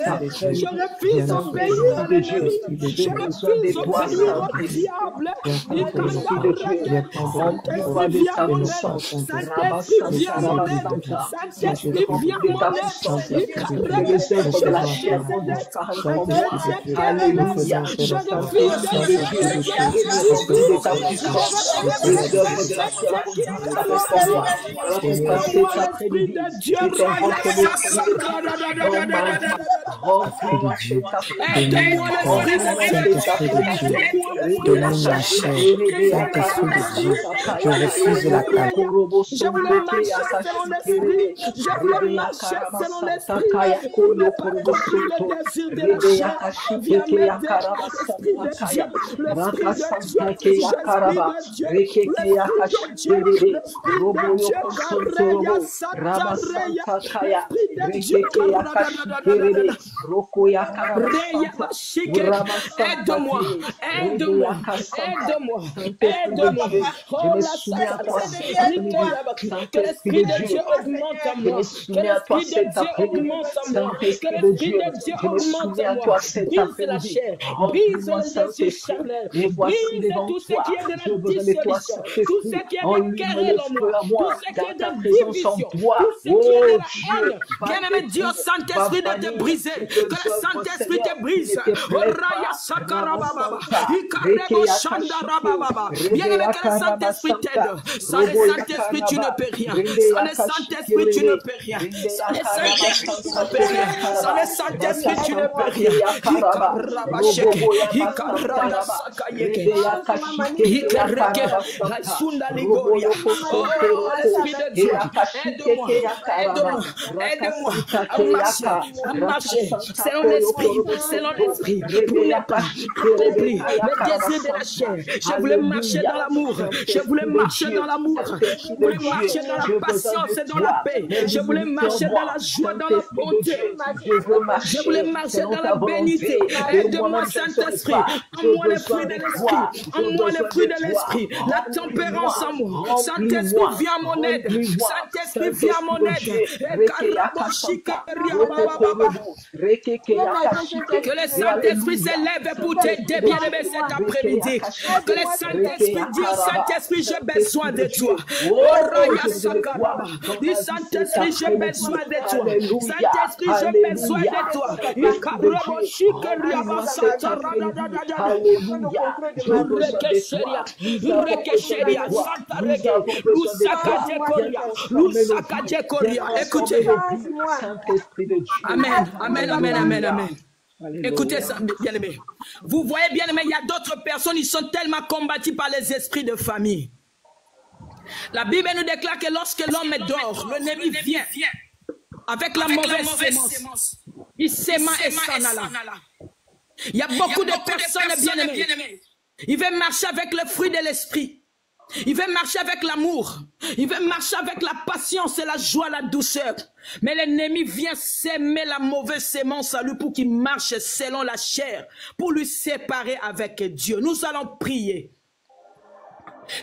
Je refuse d'obéir à l'ennemi. Je refuse d'obéir au diable. Saint-Esprit, viens mon aide. Saint-Esprit, viens mon aide. Saint-Esprit, viens mon aide. Alléluia. Je refuse la je voulais marcher selon l'esprit. Je voulais marcher selon l'esprit. Le désir de la chair. Viens m'aider, l'esprit de Dieu. L'esprit de Dieu. L'esprit de Dieu. L'esprit de Dieu. Aide-moi, aide-moi, aide-moi, aide-moi. Oh la que l'Esprit de Dieu augmente à moi. Que l'Esprit de Dieu augmente à moi. Que l'Esprit de Dieu augmente à moi. Brise la chair. Brise le désir charnel. Brise tout ce qui est de la dissolution. Tout ce qui est de querelle en moi. Tout ce qui est de division. Tout ce qui est de la haine. Bien-aimé Dieu, Saint-Esprit de te briser. Que le Saint-Esprit te brise. Raya Sakarababa. Ikarebo Shandarababa. Bien-aimé, que le Saint-Esprit t'aide. Sans le Saint-Esprit, tu ne peux rien. Sans le Saint-Esprit, tu ne peux rien. Sans le Saint-Esprit, tu ne peux rien. Sans le Saint-Esprit, tu ne peux rien. Oh, Esprit de Dieu, aide-moi, aide-moi, aide-moi à marcher selon l'Esprit, pour ne pas accomplir le désir de la chair. Je voulais marcher dans l'amour. Je voulais marcher dans l'amour. Je voulais marcher dans la patience et dans la paix. Je voulais marcher dans la joie, dans la bonté. Je voulais marcher dans la bénité. Aide-moi, Saint-Esprit. En moi les fruits de l'Esprit. En moi les fruits de l'Esprit. La tempérance en moi. Saint-Esprit, viens à mon aide. Saint-Esprit, viens à mon aide. Que le Saint-Esprit s'élève pour t'aider, bien-aimé, cet après-midi. Que le Saint-Esprit dise, Saint-Esprit, j'ai besoin de toi. Oh, Raya Sakaraba. Dis, Saint-Esprit, j'ai besoin de toi. Saint-Esprit, j'ai besoin de toi. Ikarabo Shikeriaba Satarada. Rekesheria, Santarege, Lusakaje Koria. Écoutez. Amen, amen, amen, amen, amen. Écoutez ça, bien-aimé. Vous voyez, bien-aimé, il y a d'autres personnes, ils sont tellement combattus par les esprits de famille. La Bible nous déclare que lorsque l'homme dort, l'ennemi vient avec la mauvaise sémence. Il s'aima et s'en alla. Il y a beaucoup de personnes, bien-aimées. Il veut marcher avec le fruit de l'esprit. Il veut marcher avec l'amour. Il veut marcher avec la patience et la joie, la douceur. Mais l'ennemi vient s'aimer la mauvaise sémence à lui pour qu'il marche selon la chair, pour lui séparer avec Dieu. Nous allons prier.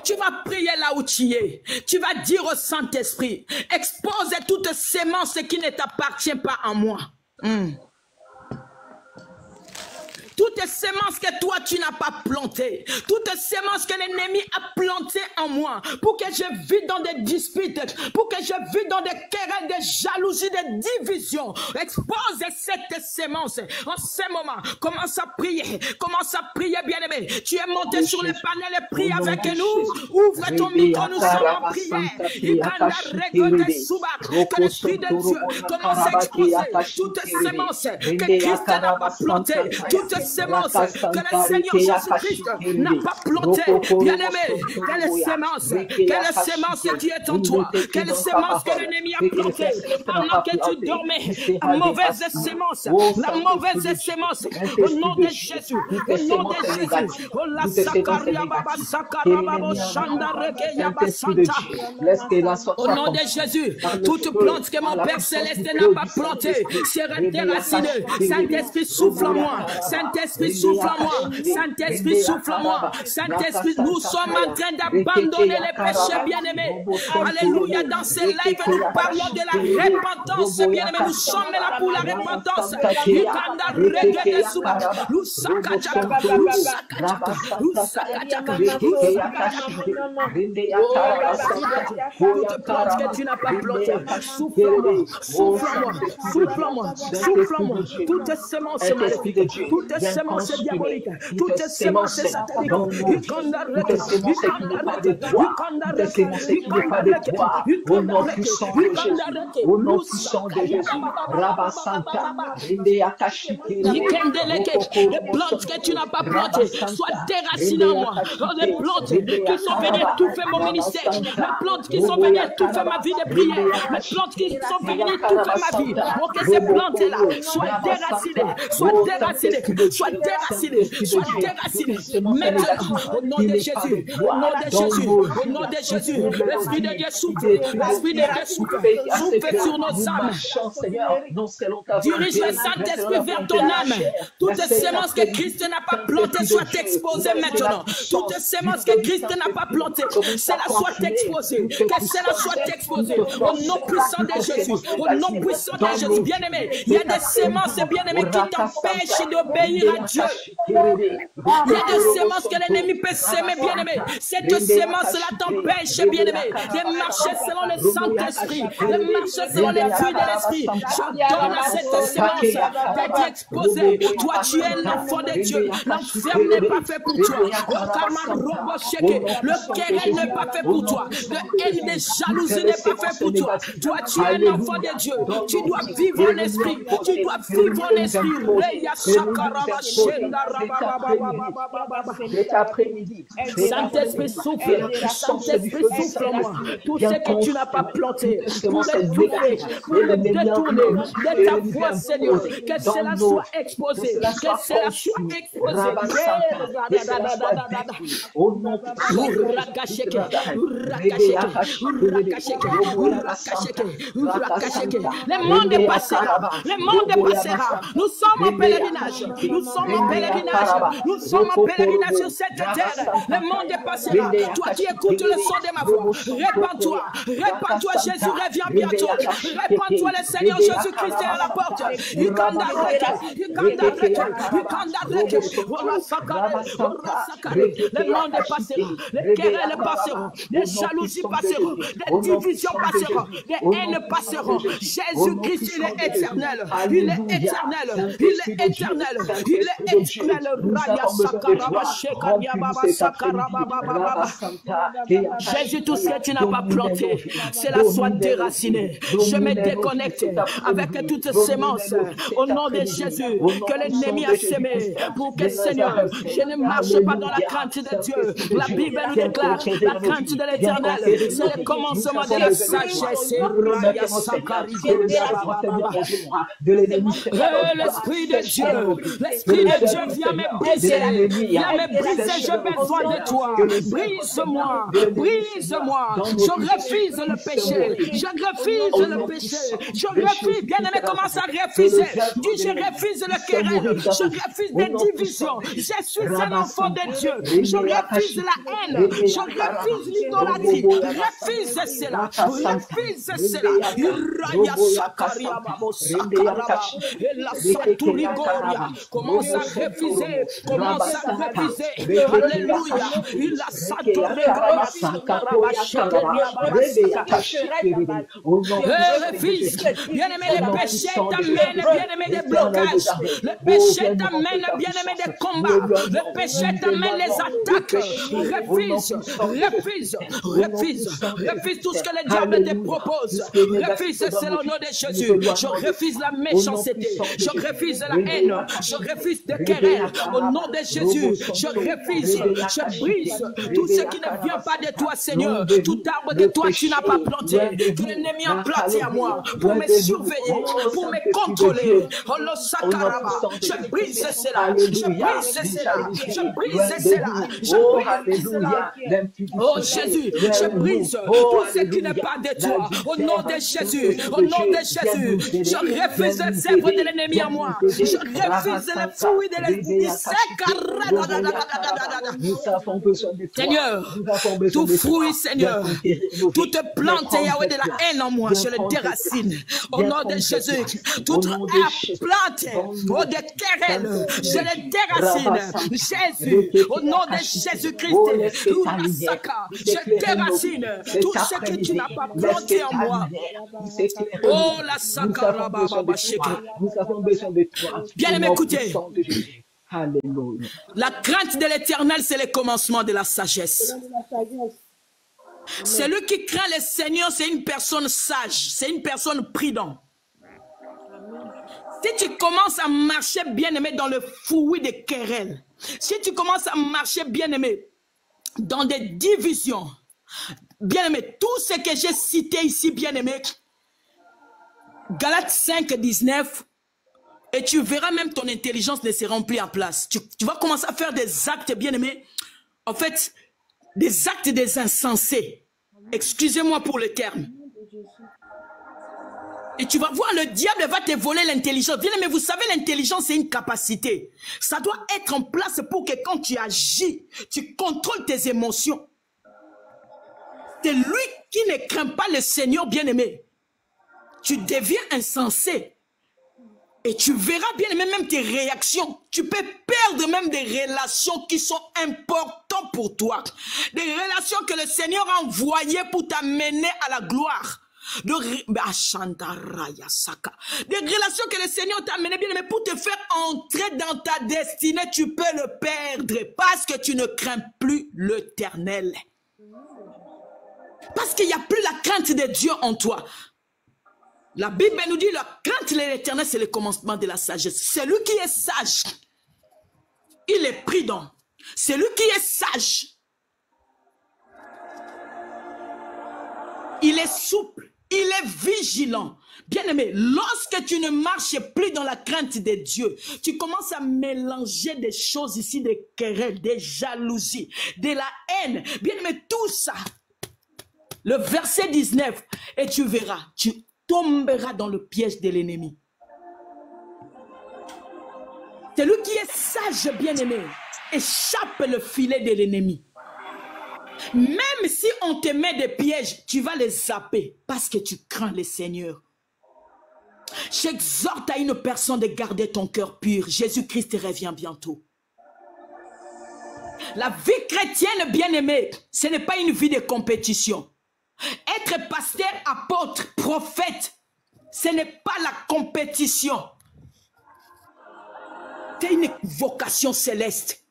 Tu vas prier là où tu es. Tu vas dire au Saint-Esprit, expose toute sémence qui ne t'appartient pas à moi. Toutes les semences que toi tu n'as pas plantées, toutes les semences que l'ennemi a plantées en moi, pour que je vis dans des disputes, pour que je vis dans des querelles, des jalousies, des divisions. Expose cette sémence. En ce moment, commence à prier bien-aimé. Tu es monté sur le panel et prie avec nous. Ouvre ton micro, nous sommes en prière. Que l'Esprit de Dieu commence à exposer toutes les semences que Christ n'a pas plantées, toutes les semences sémence que le Seigneur Jésus-Christ n'a pas plantée. Bien-aimé, quelle sémence qui est en toi, quelle sémence que l'ennemi a plantée pendant que tu dormais, la mauvaise sémence, la mauvaise sémence, au nom de Jésus, au nom de Jésus, oh la Sakaria Baba Sakarababo Shandareke Yabasanta, au nom de Jésus, toute plante que mon Père Céleste n'a pas plantée sera déracinée. Saint-Esprit souffle en moi, Saint-Esprit souffle en moi, Saint-Esprit souffle en moi, Saint-Esprit, nous sommes en train d'abandonner les péchés, bien-aimés. Alléluia, dans ces lives, nous parlons de la repentance, bien-aimés. Nous sommes là pour la repentance. Toute plante que tu n'as pas plantée, souffle-moi, souffle-moi, souffle-moi, souffle-moi. Toute sémence maléfique, toute sémence diabolique, toute sémence satanique, au nom puissant de Jésus, au nom puissant de Jésus, les plantes que tu n'as pas plantées soient déracinées en moi. Les plantes qui sont venues étouffer mon ministère, les plantes qui sont venues étouffer ma vie de prière, les plantes qui sont venues étouffer ma vie, pour que ces plantes-là soient déracinées, soient déracinées, soient déracinées, soient déracinées. Maintenant, au nom de Jésus, au nom de Jésus, au nom de Jésus, l'Esprit de Dieu souffle, l'Esprit de Dieu souffle sur nos âmes. Dirige le Saint-Esprit vers ton âme. Toute sémence que Christ n'a pas plantée soit exposée maintenant. Toute sémence que Christ n'a pas plantée, cela soit exposée. Que cela soit exposé au nom puissant de Jésus. Au nom puissant de Jésus. Bien-aimé, il y a des sémences, bien-aimé, qui t'empêchent d'obéir à Dieu. Il y a des sémences que l'ennemi peut s'aimer, bien-aimé. Cette sémence-là t'empêche, bien-aimé, de marcher selon le Saint-Esprit, de marcher selon les fruits de l'Esprit. Je donne à cette sémence d'être exposée. Toi, tu es l'enfant de Dieu. L'enfer n'est pas fait pour toi. Le querelle n'est pas fait pour toi. Le haine des jalousies n'est pas fait pour toi. Toi, tu es l'enfant de Dieu. Tu dois vivre en esprit. Tu dois vivre en esprit. Saint-Esprit souffle. Saint-Esprit souffle en moi. Tout ce que tu n'as pas planté pour le tourner, pour le détourner de ta voix, Seigneur. Que cela soit exposé. Que cela soit exposé. Le monde passera. Le monde passera. Nous sommes en pèlerinage. Nous sommes en pèlerinage. Nous sommes en pèlerinage sur cette terre. Le monde passera. Toi qui écoutes le son de ma voix, répands-toi. Répands-toi, Jésus revient bientôt. Répands-toi, le Seigneur Jésus-Christ est à la porte. Le monde passera. Les querelles passeront. Les jalousies passeront. Les divisions passeront. Les haines passeront. Jésus-Christ, il est éternel. Il est éternel. Il est éternel. Il est éternel. Jésus, tout ce que tu n'as pas planté, cela soit déraciné. Je me déconnecte avec toute sémence au nom de Jésus que l'ennemi a semé pour que, Seigneur, je ne marche pas dans la crainte de Dieu. La Bible nous déclare la crainte de l'Éternel, c'est le commencement de la sagesse. L'Esprit de Dieu, l'Esprit de Dieu vient me briser, vient me briser, j'ai besoin de toi. Brise-moi, brise-moi. Je refuse le péché, je refuse le péché, je refuse. Bien-aimé, commence à refuser. Dis, je refuse le querelle, je refuse des divisions. Je suis un enfant de Dieu. Je refuse la haine, je refuse l'idolâtrie. Refuse cela, refuse cela. Commence à refuser, commence à refuser. Alléluia. Il a refuse. Bien-aimé, le péché t'amène, bien-aimé, des blocages. Le péché t'amène, bien-aimé, des combats. Le péché t'amène les attaques. Refuse, refuse, refuse, refuse tout ce que le diable te propose. Refuse, c'est le nom de Jésus. Je refuse la méchanceté. Je refuse la haine. Je refuse refuse de querelle. Au nom de Jésus, je refuse, je brise tout ce qui ne vient pas de toi, Seigneur. Tout arbre que toi tu n'as pas planté, que l'ennemi a planté à moi pour me surveiller, pour me contrôler. Oh, le sakaraba, je brise cela, je brise cela, je brise cela, je brise cela. Oh Jésus, je brise tout ce qui n'est pas de toi. Au nom de Jésus, au nom de Jésus, je refuse les œuvres de l'ennemi à moi. Je refuse les fruits de l'ennemi. Seigneur, tout fruit, Seigneur, toute plante, Yahweh, de la haine en moi, je le déracine. Au nom de Jésus, toute plante, oh, de querelle, je le déracine. Jésus, au nom de Jésus-Christ, je déracine tout ce que tu n'as pas planté en moi. Oh, la sakaraba, nous avons besoin de toi. Bien aimé, écoutez. Alléluia. La crainte de l'Éternel, c'est le commencement de la sagesse. Celui qui craint le Seigneur, c'est une personne sage, c'est une personne prudente. Si tu commences à marcher, bien-aimé, dans le fouillis des querelles, si tu commences à marcher, bien-aimé, dans des divisions, bien-aimé, tout ce que j'ai cité ici, bien-aimé, Galates 5, 19, et tu verras même ton intelligence ne sera plus en place. Tu vas commencer à faire des actes, bien-aimés, en fait, des actes des insensés. Excusez-moi pour le terme. Et tu vas voir, le diable va te voler l'intelligence. Bien aimé, vous savez, l'intelligence, c'est une capacité. Ça doit être en place pour que quand tu agis, tu contrôles tes émotions. C'est lui qui ne craint pas le Seigneur, bien-aimé. Tu deviens insensé. Et tu verras, bien-aimé, même tes réactions. Tu peux perdre même des relations qui sont importantes pour toi. Des relations que le Seigneur a envoyées pour t'amener à la gloire. Des relations que le Seigneur t'a amené, bien aimé, pour te faire entrer dans ta destinée, tu peux le perdre parce que tu ne crains plus l'Éternel. Parce qu'il n'y a plus la crainte de Dieu en toi. La Bible nous dit la crainte de l'Éternel, c'est le commencement de la sagesse. Celui qui est sage, il est prudent. Celui qui est sage, il est souple. Il est vigilant. Bien-aimé, lorsque tu ne marches plus dans la crainte de Dieu, tu commences à mélanger des choses ici, des querelles, des jalousies, de la haine. Bien-aimé, tout ça. Le verset 19, et tu verras, tu tomberas dans le piège de l'ennemi. Celui qui est sage, bien-aimé, échappe le filet de l'ennemi. Même si on te met des pièges, tu vas les zapper parce que tu crains le Seigneur. J'exhorte à une personne de garder ton cœur pur. Jésus-Christ revient bientôt. La vie chrétienne, bien-aimée, ce n'est pas une vie de compétition. Être pasteur, apôtre, prophète, ce n'est pas la compétition. C'est une vocation céleste.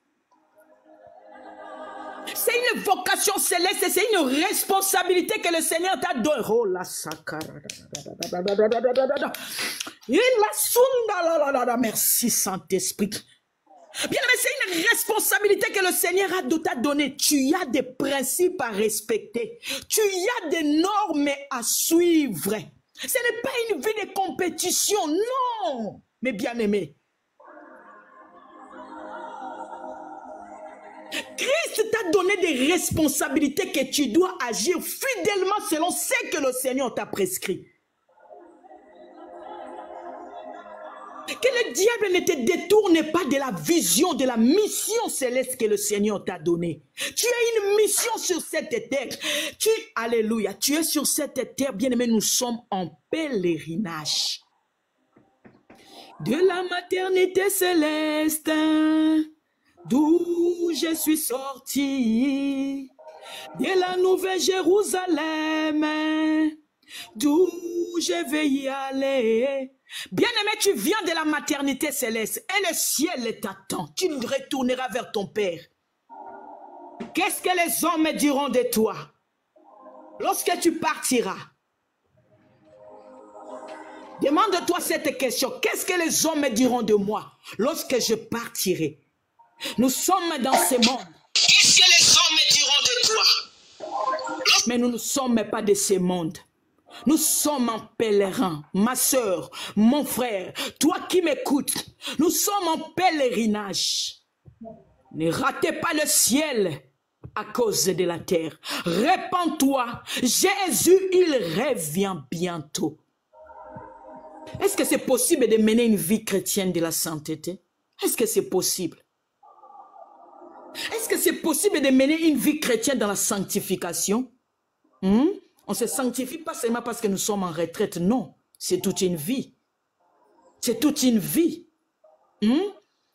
C'est une vocation céleste et c'est une responsabilité que le Seigneur t'a donnée. Oh la merci Saint-Esprit. Bien aimé, c'est une responsabilité que le Seigneur t'a donnée. Tu as des principes à respecter. Tu as des normes à suivre. Ce n'est pas une vie de compétition, non. Mais bien aimé, Christ t'a donné des responsabilités que tu dois agir fidèlement selon ce que le Seigneur t'a prescrit. Que le diable ne te détourne pas de la vision, de la mission céleste que le Seigneur t'a donnée. Tu as une mission sur cette terre. Alléluia, tu es sur cette terre, bien-aimé, nous sommes en pèlerinage. De la maternité céleste, d'où je suis sorti, de la nouvelle Jérusalem, d'où je vais y aller. Bien-aimé, tu viens de la maternité céleste et le ciel t'attend. Tu retourneras vers ton Père. Qu'est-ce que les hommes diront de toi lorsque tu partiras? Demande-toi cette question. Qu'est-ce que les hommes me diront de moi lorsque je partirai? Nous sommes dans ce monde. Qu'est-ce que les hommes me diront de toi? Mais nous ne sommes pas de ce monde. Nous sommes en pèlerin. Ma soeur, mon frère, toi qui m'écoutes, nous sommes en pèlerinage. Ne ratez pas le ciel à cause de la terre. Répands-toi. Jésus, il revient bientôt. Est-ce que c'est possible de mener une vie chrétienne de la sainteté? Est-ce que c'est possible? Est-ce que c'est possible de mener une vie chrétienne dans la sanctification? On ne se sanctifie pas seulement parce que nous sommes en retraite. Non, c'est toute une vie. C'est toute une vie.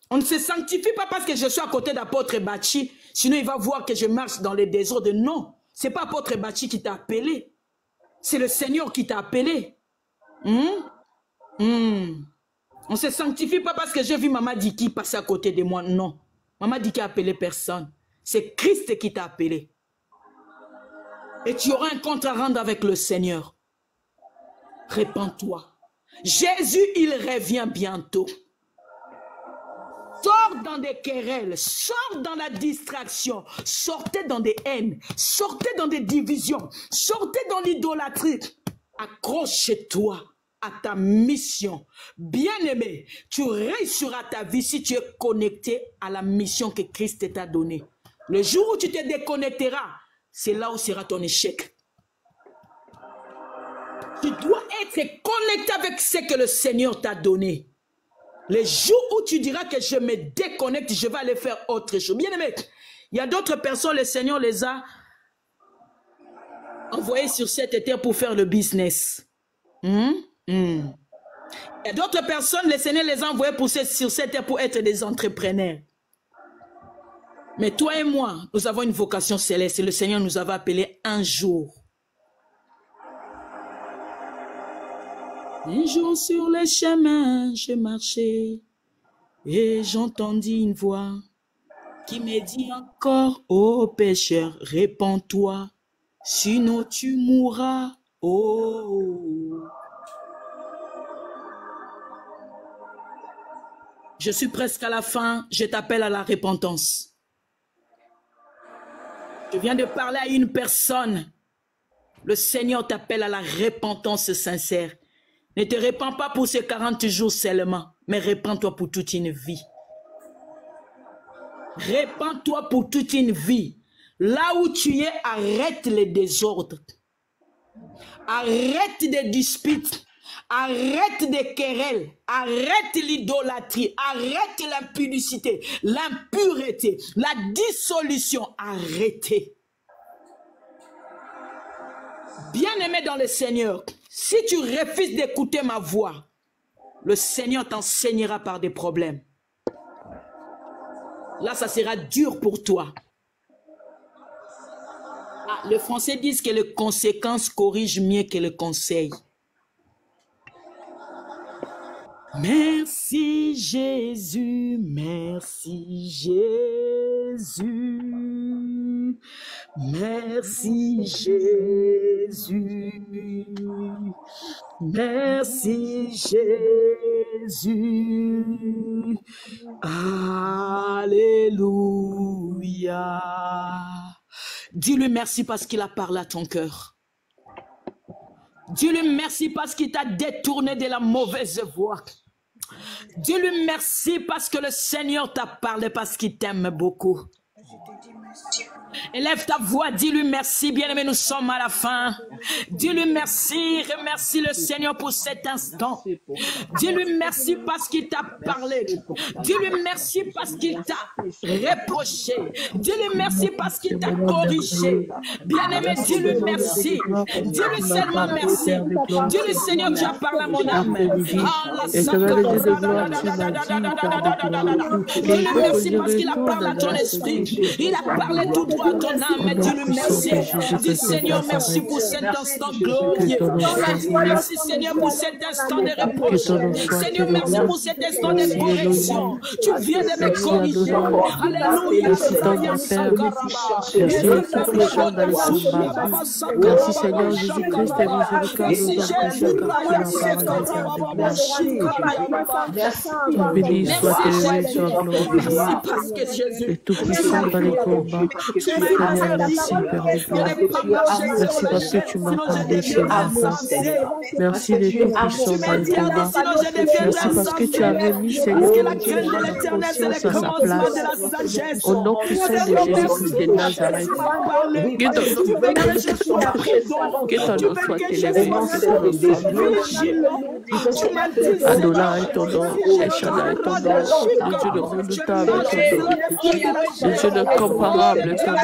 On ne se sanctifie pas parce que je suis à côté d'apôtre Bachi. Sinon, il va voir que je marche dans les désordres. Non, ce n'est pas apôtre Bachi qui t'a appelé. C'est le Seigneur qui t'a appelé. On ne se sanctifie pas parce que j'ai vu Maman Diki passer à côté de moi. Non. Maman Diki a appelé personne. C'est Christ qui t'a appelé. Et tu auras un compte à rendre avec le Seigneur. Répands-toi. Jésus, il revient bientôt. Sors dans des querelles, sors dans la distraction, sortez dans des haines, sortez dans des divisions, sortez dans l'idolâtrie. Accroche-toi à ta mission. Bien-aimé, tu réussiras ta vie si tu es connecté à la mission que Christ t'a donnée. Le jour où tu te déconnecteras, c'est là où sera ton échec. Tu dois être connecté avec ce que le Seigneur t'a donné. Les jours où tu diras que je me déconnecte, je vais aller faire autre chose. Bien aimé, il y a d'autres personnes, le Seigneur les a envoyés sur cette terre pour faire le business. Il y a d'autres personnes, le Seigneur les a envoyés sur cette terre pour être des entrepreneurs. Mais toi et moi, nous avons une vocation céleste et le Seigneur nous avait appelés un jour. Un jour sur le chemin, je marchais et j'entendis une voix qui me dit encore, ô pécheur, répands-toi, sinon tu mourras. Oh. Je suis presque à la fin, je t'appelle à la repentance. Je viens de parler à une personne. Le Seigneur t'appelle à la repentance sincère. Ne te répands pas pour ces 40 jours seulement, mais répands-toi pour toute une vie. Répands-toi pour toute une vie. Là où tu es, arrête les désordres. Arrête des disputes. Arrête des querelles. Arrête l'idolâtrie. Arrête l'impudicité, l'impureté, la dissolution. Arrêtez. Bien-aimé dans le Seigneur, si tu refuses d'écouter ma voix, le Seigneur t'enseignera par des problèmes. Là, ça sera dur pour toi. Ah, les Français disent que les conséquences corrigent mieux que le conseil. Merci Jésus, merci Jésus, merci Jésus, merci Jésus, alléluia. Dis-lui merci parce qu'il a parlé à ton cœur. Dis-lui merci parce qu'il t'a détourné de la mauvaise voie. Dis-lui merci parce que le Seigneur t'a parlé, parce qu'il t'aime beaucoup. Élève ta voix, dis-lui merci, bien-aimé, nous sommes à la fin. Dis-lui merci, remercie le Seigneur pour cet instant. Dis-lui merci parce qu'il t'a parlé. Dis-lui merci parce qu'il t'a reproché. Dis-lui merci parce qu'il t'a corrigé. Bien-aimé, dis-lui merci. Dis-lui seulement merci. Dis-lui Seigneur, tu as parlé à mon âme. Dis-lui merci parce qu'il a parlé à ton esprit. Il a parlé tout droit Ouvre ton âme et dis-lui merci. Dis Seigneur, merci pour cet instant glorieux. Merci Seigneur pour cet instant de reproche. Seigneur, merci pour cet instant de correction. Tu viens de me corriger. Alléluia. Merci Seigneur Tout-Puissant dans les combats. Merci Seigneur Jésus-Christ et miséricorde. Béni soit élevé, soit glorifié. Et Tout-Puissant dans les combats. Seigneur, merci Père de gloire. Merci parce que tu m'as parlé, Seigneur. Merci les Tout-Puissants dans les combats. Merci parce que tu avais mis, Seigneur, la conscience à sa place. Au nom puissant de Jésus-Christ de Nazareth. Que ton nom soit élevé. Adonai est ton nom. Eshana est ton nom. Le Dieu de redoutable est ton nom. Le Dieu de comparable est ton nom.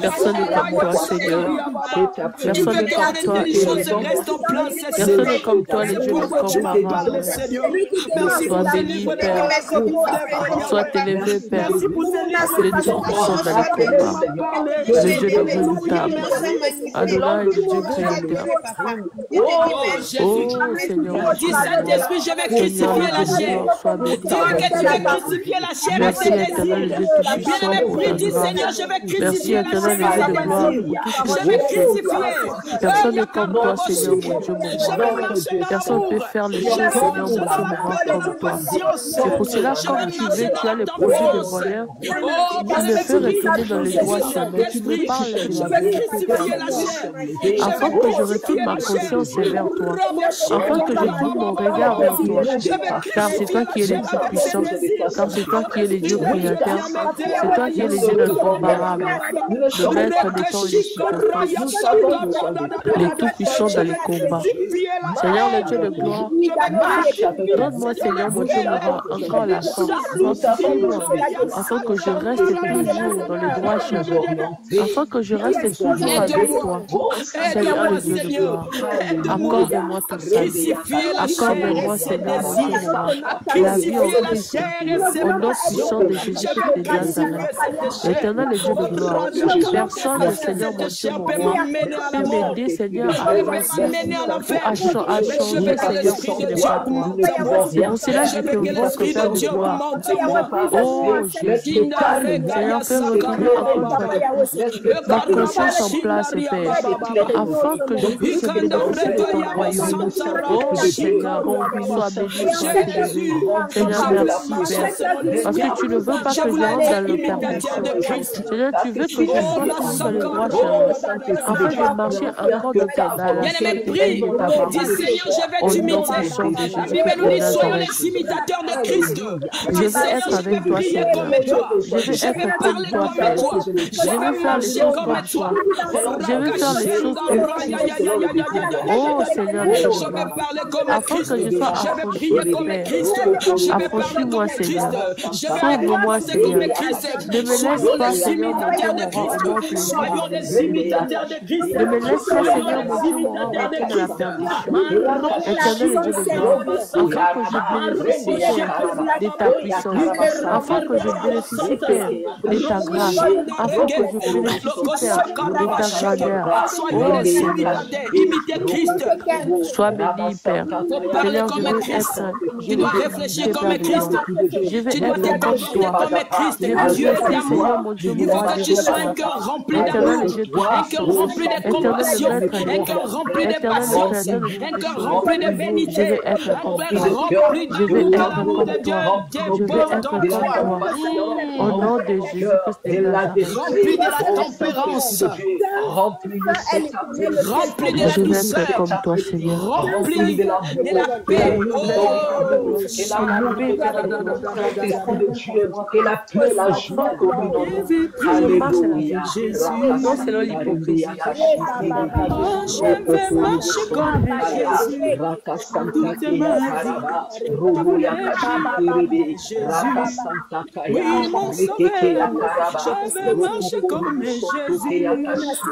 Personne n'est comme toi, Seigneur. Personne n'est comme toi, personne n'est comme toi, le Dieu de comparable. Sois béni, Père. Sois élevé, Père. Le Dieu puissant dans les combats. Le Dieu de redoutable. Adonai, le Dieu créateur. Oh, Seigneur. Dis Saint-Esprit, je vais crucifier la chair. Dis-moi que tu vas crucifier la chair et ses désirs. Bien-aimé, dis Seigneur, je vais crucifier la chair et ses désirs. Je vais crucifier. Personne n'est comme toi, Seigneur, mon Dieu, mon roi. Personne ne peut faire les choses, Seigneur, mon Dieu, mon roi, comme toi. C'est pour cela, comme tu veux, tu as le projet de voleur. Tu me fais retourner dans les droits chemins. Tu me parles de la vérité. Afin que je retourne ma conscience vers toi. Afin que je tourne mon regard vers toi. Car c'est toi qui es le Dieu puissant. Car c'est toi qui es le Dieu créateur. C'est toi qui es le Dieu de comparable. Le maître des temps et des situations. Les tout-puissants dans les combats. Seigneur, le Dieu de gloire, donne-moi, Seigneur, mon Dieu, mon roi, encore la force. Afin que je reste toujours dans le droit chemin. Afin que je reste toujours avec toi. Seigneur, le Dieu de gloire, accorde-moi ton salut. Accorde-moi, Seigneur, mon Dieu, mon roi, la vie en Christ. Au nom puissant de Jésus-Christ de Nazareth. L'éternel, le Dieu de gloire, personne, Seigneur, mon Dieu, mon roi, peut m'aider, Seigneur, à avancer, à changer, Seigneur, si ce n'est pas toi. C'est pour cela que je te invoque, Père de gloire. Oh, Jésus, Seigneur, fais retourner encore ma conscience en place, Père, afin que je puisse bénéficier de ton royaume. Oh, Seigneur, sois béni, sois élevé. Seigneur, merci, Père, parce que tu ne veux pas que je rentre dans le permission. Seigneur, tu veux que je sois dans le droit chemin, afin de marcher encore dans ta Bien-aimé, dis Seigneur, je vais t'imiter. La Bible nous dit, soyons les imitateurs de Christ. Je veux être avec toi, Seigneur. Je veux être comme toi, Père. Je veux faire les choses comme toi. Je veux faire les choses comme toi. Oh, Seigneur, afin que je sois affranchi, Père. Affranchis-moi, Seigneur. Sauve-moi, Seigneur. Ne me laisse pas, Seigneur, mon Dieu, mon roi, au monde plaisir. Ne me laisse pas, Seigneur, mon Dieu, mon roi, rentrer dans la perdition. Éternel Dieu de gloire, afin que je bénéficie, Père, de ta puissance, afin que je bénéficie, Père, de ta grâce, afin que je bénéficie, Père, de ta grandeur. Oh, Seigneur, sois béni, Père. Seigneur, je veux être, tu dois réfléchir comme Christ. Je veux être comme toi. Je veux Dieu être, Seigneur, mon Dieu, il mon faut roi, que tu sois un cœur rempli d'amour, un cœur rempli de compassion, un cœur rempli de patience, un cœur rempli de bénité, un cœur rempli de débordement. Au nom de Jésus-Christ de Nazareth. Rempli de la tempérance, rempli de la Je veux douceur, être comme toi, Seigneur. rempli de la paix. Et la paix, la joie Non, c'est l'hypocrisie. Je vais marcher comme Jésus.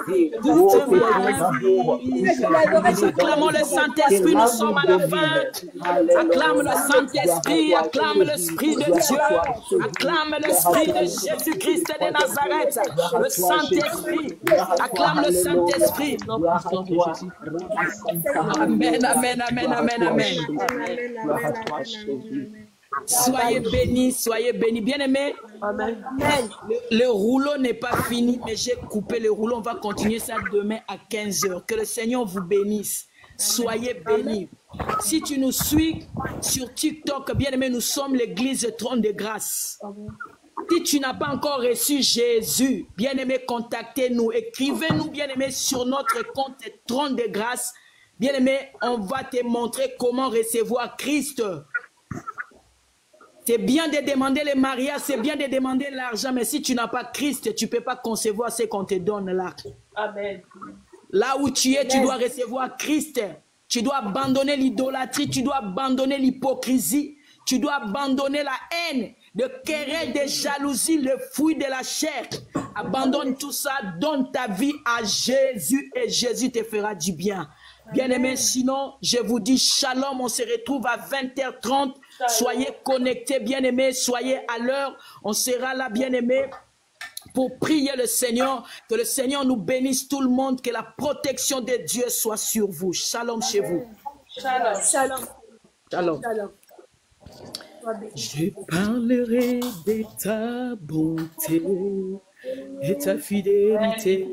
Oui, mon sauveur, je vais marcher comme Jésus. Acclamons le Saint-Esprit, nous sommes à la fin. Acclame le Saint-Esprit, acclame l'Esprit de Dieu, acclame l'Esprit de Jésus. Jésus-Christ de Nazareth. Le Saint-Esprit. Acclame le Saint-Esprit. Amen, amen, amen, amen, amen. Soyez bénis, soyez bénis. Bien-aimés, le rouleau n'est pas fini, mais j'ai coupé le rouleau. On va continuer ça demain à 15 h. Que le Seigneur vous bénisse. Soyez bénis. Si tu nous suis sur TikTok, bien-aimés, nous sommes l'église Trône de Grâce. Si tu n'as pas encore reçu Jésus, bien-aimé, contactez-nous. Écrivez-nous, bien-aimé, sur notre compte Trône de Grâce. Bien-aimé, on va te montrer comment recevoir Christ. C'est bien de demander les mariages, c'est bien de demander l'argent, mais si tu n'as pas Christ, tu ne peux pas concevoir ce qu'on te donne là. Amen. Là où tu es, tu dois recevoir Christ. Tu dois abandonner l'idolâtrie, tu dois abandonner l'hypocrisie, tu dois abandonner la haine, de querelle, de jalousie, le fruit de la chair. Abandonne tout ça, donne ta vie à Jésus et Jésus te fera du bien. Bien-aimés, sinon, je vous dis shalom, on se retrouve à 20 h 30. Soyez connectés, bien-aimés, soyez à l'heure. On sera là, bien-aimés, pour prier le Seigneur. Que le Seigneur nous bénisse tout le monde, que la protection de Dieu soit sur vous. Shalom chez vous. Shalom. Shalom. Shalom. Shalom. Je parlerai de ta bonté et ta fidélité.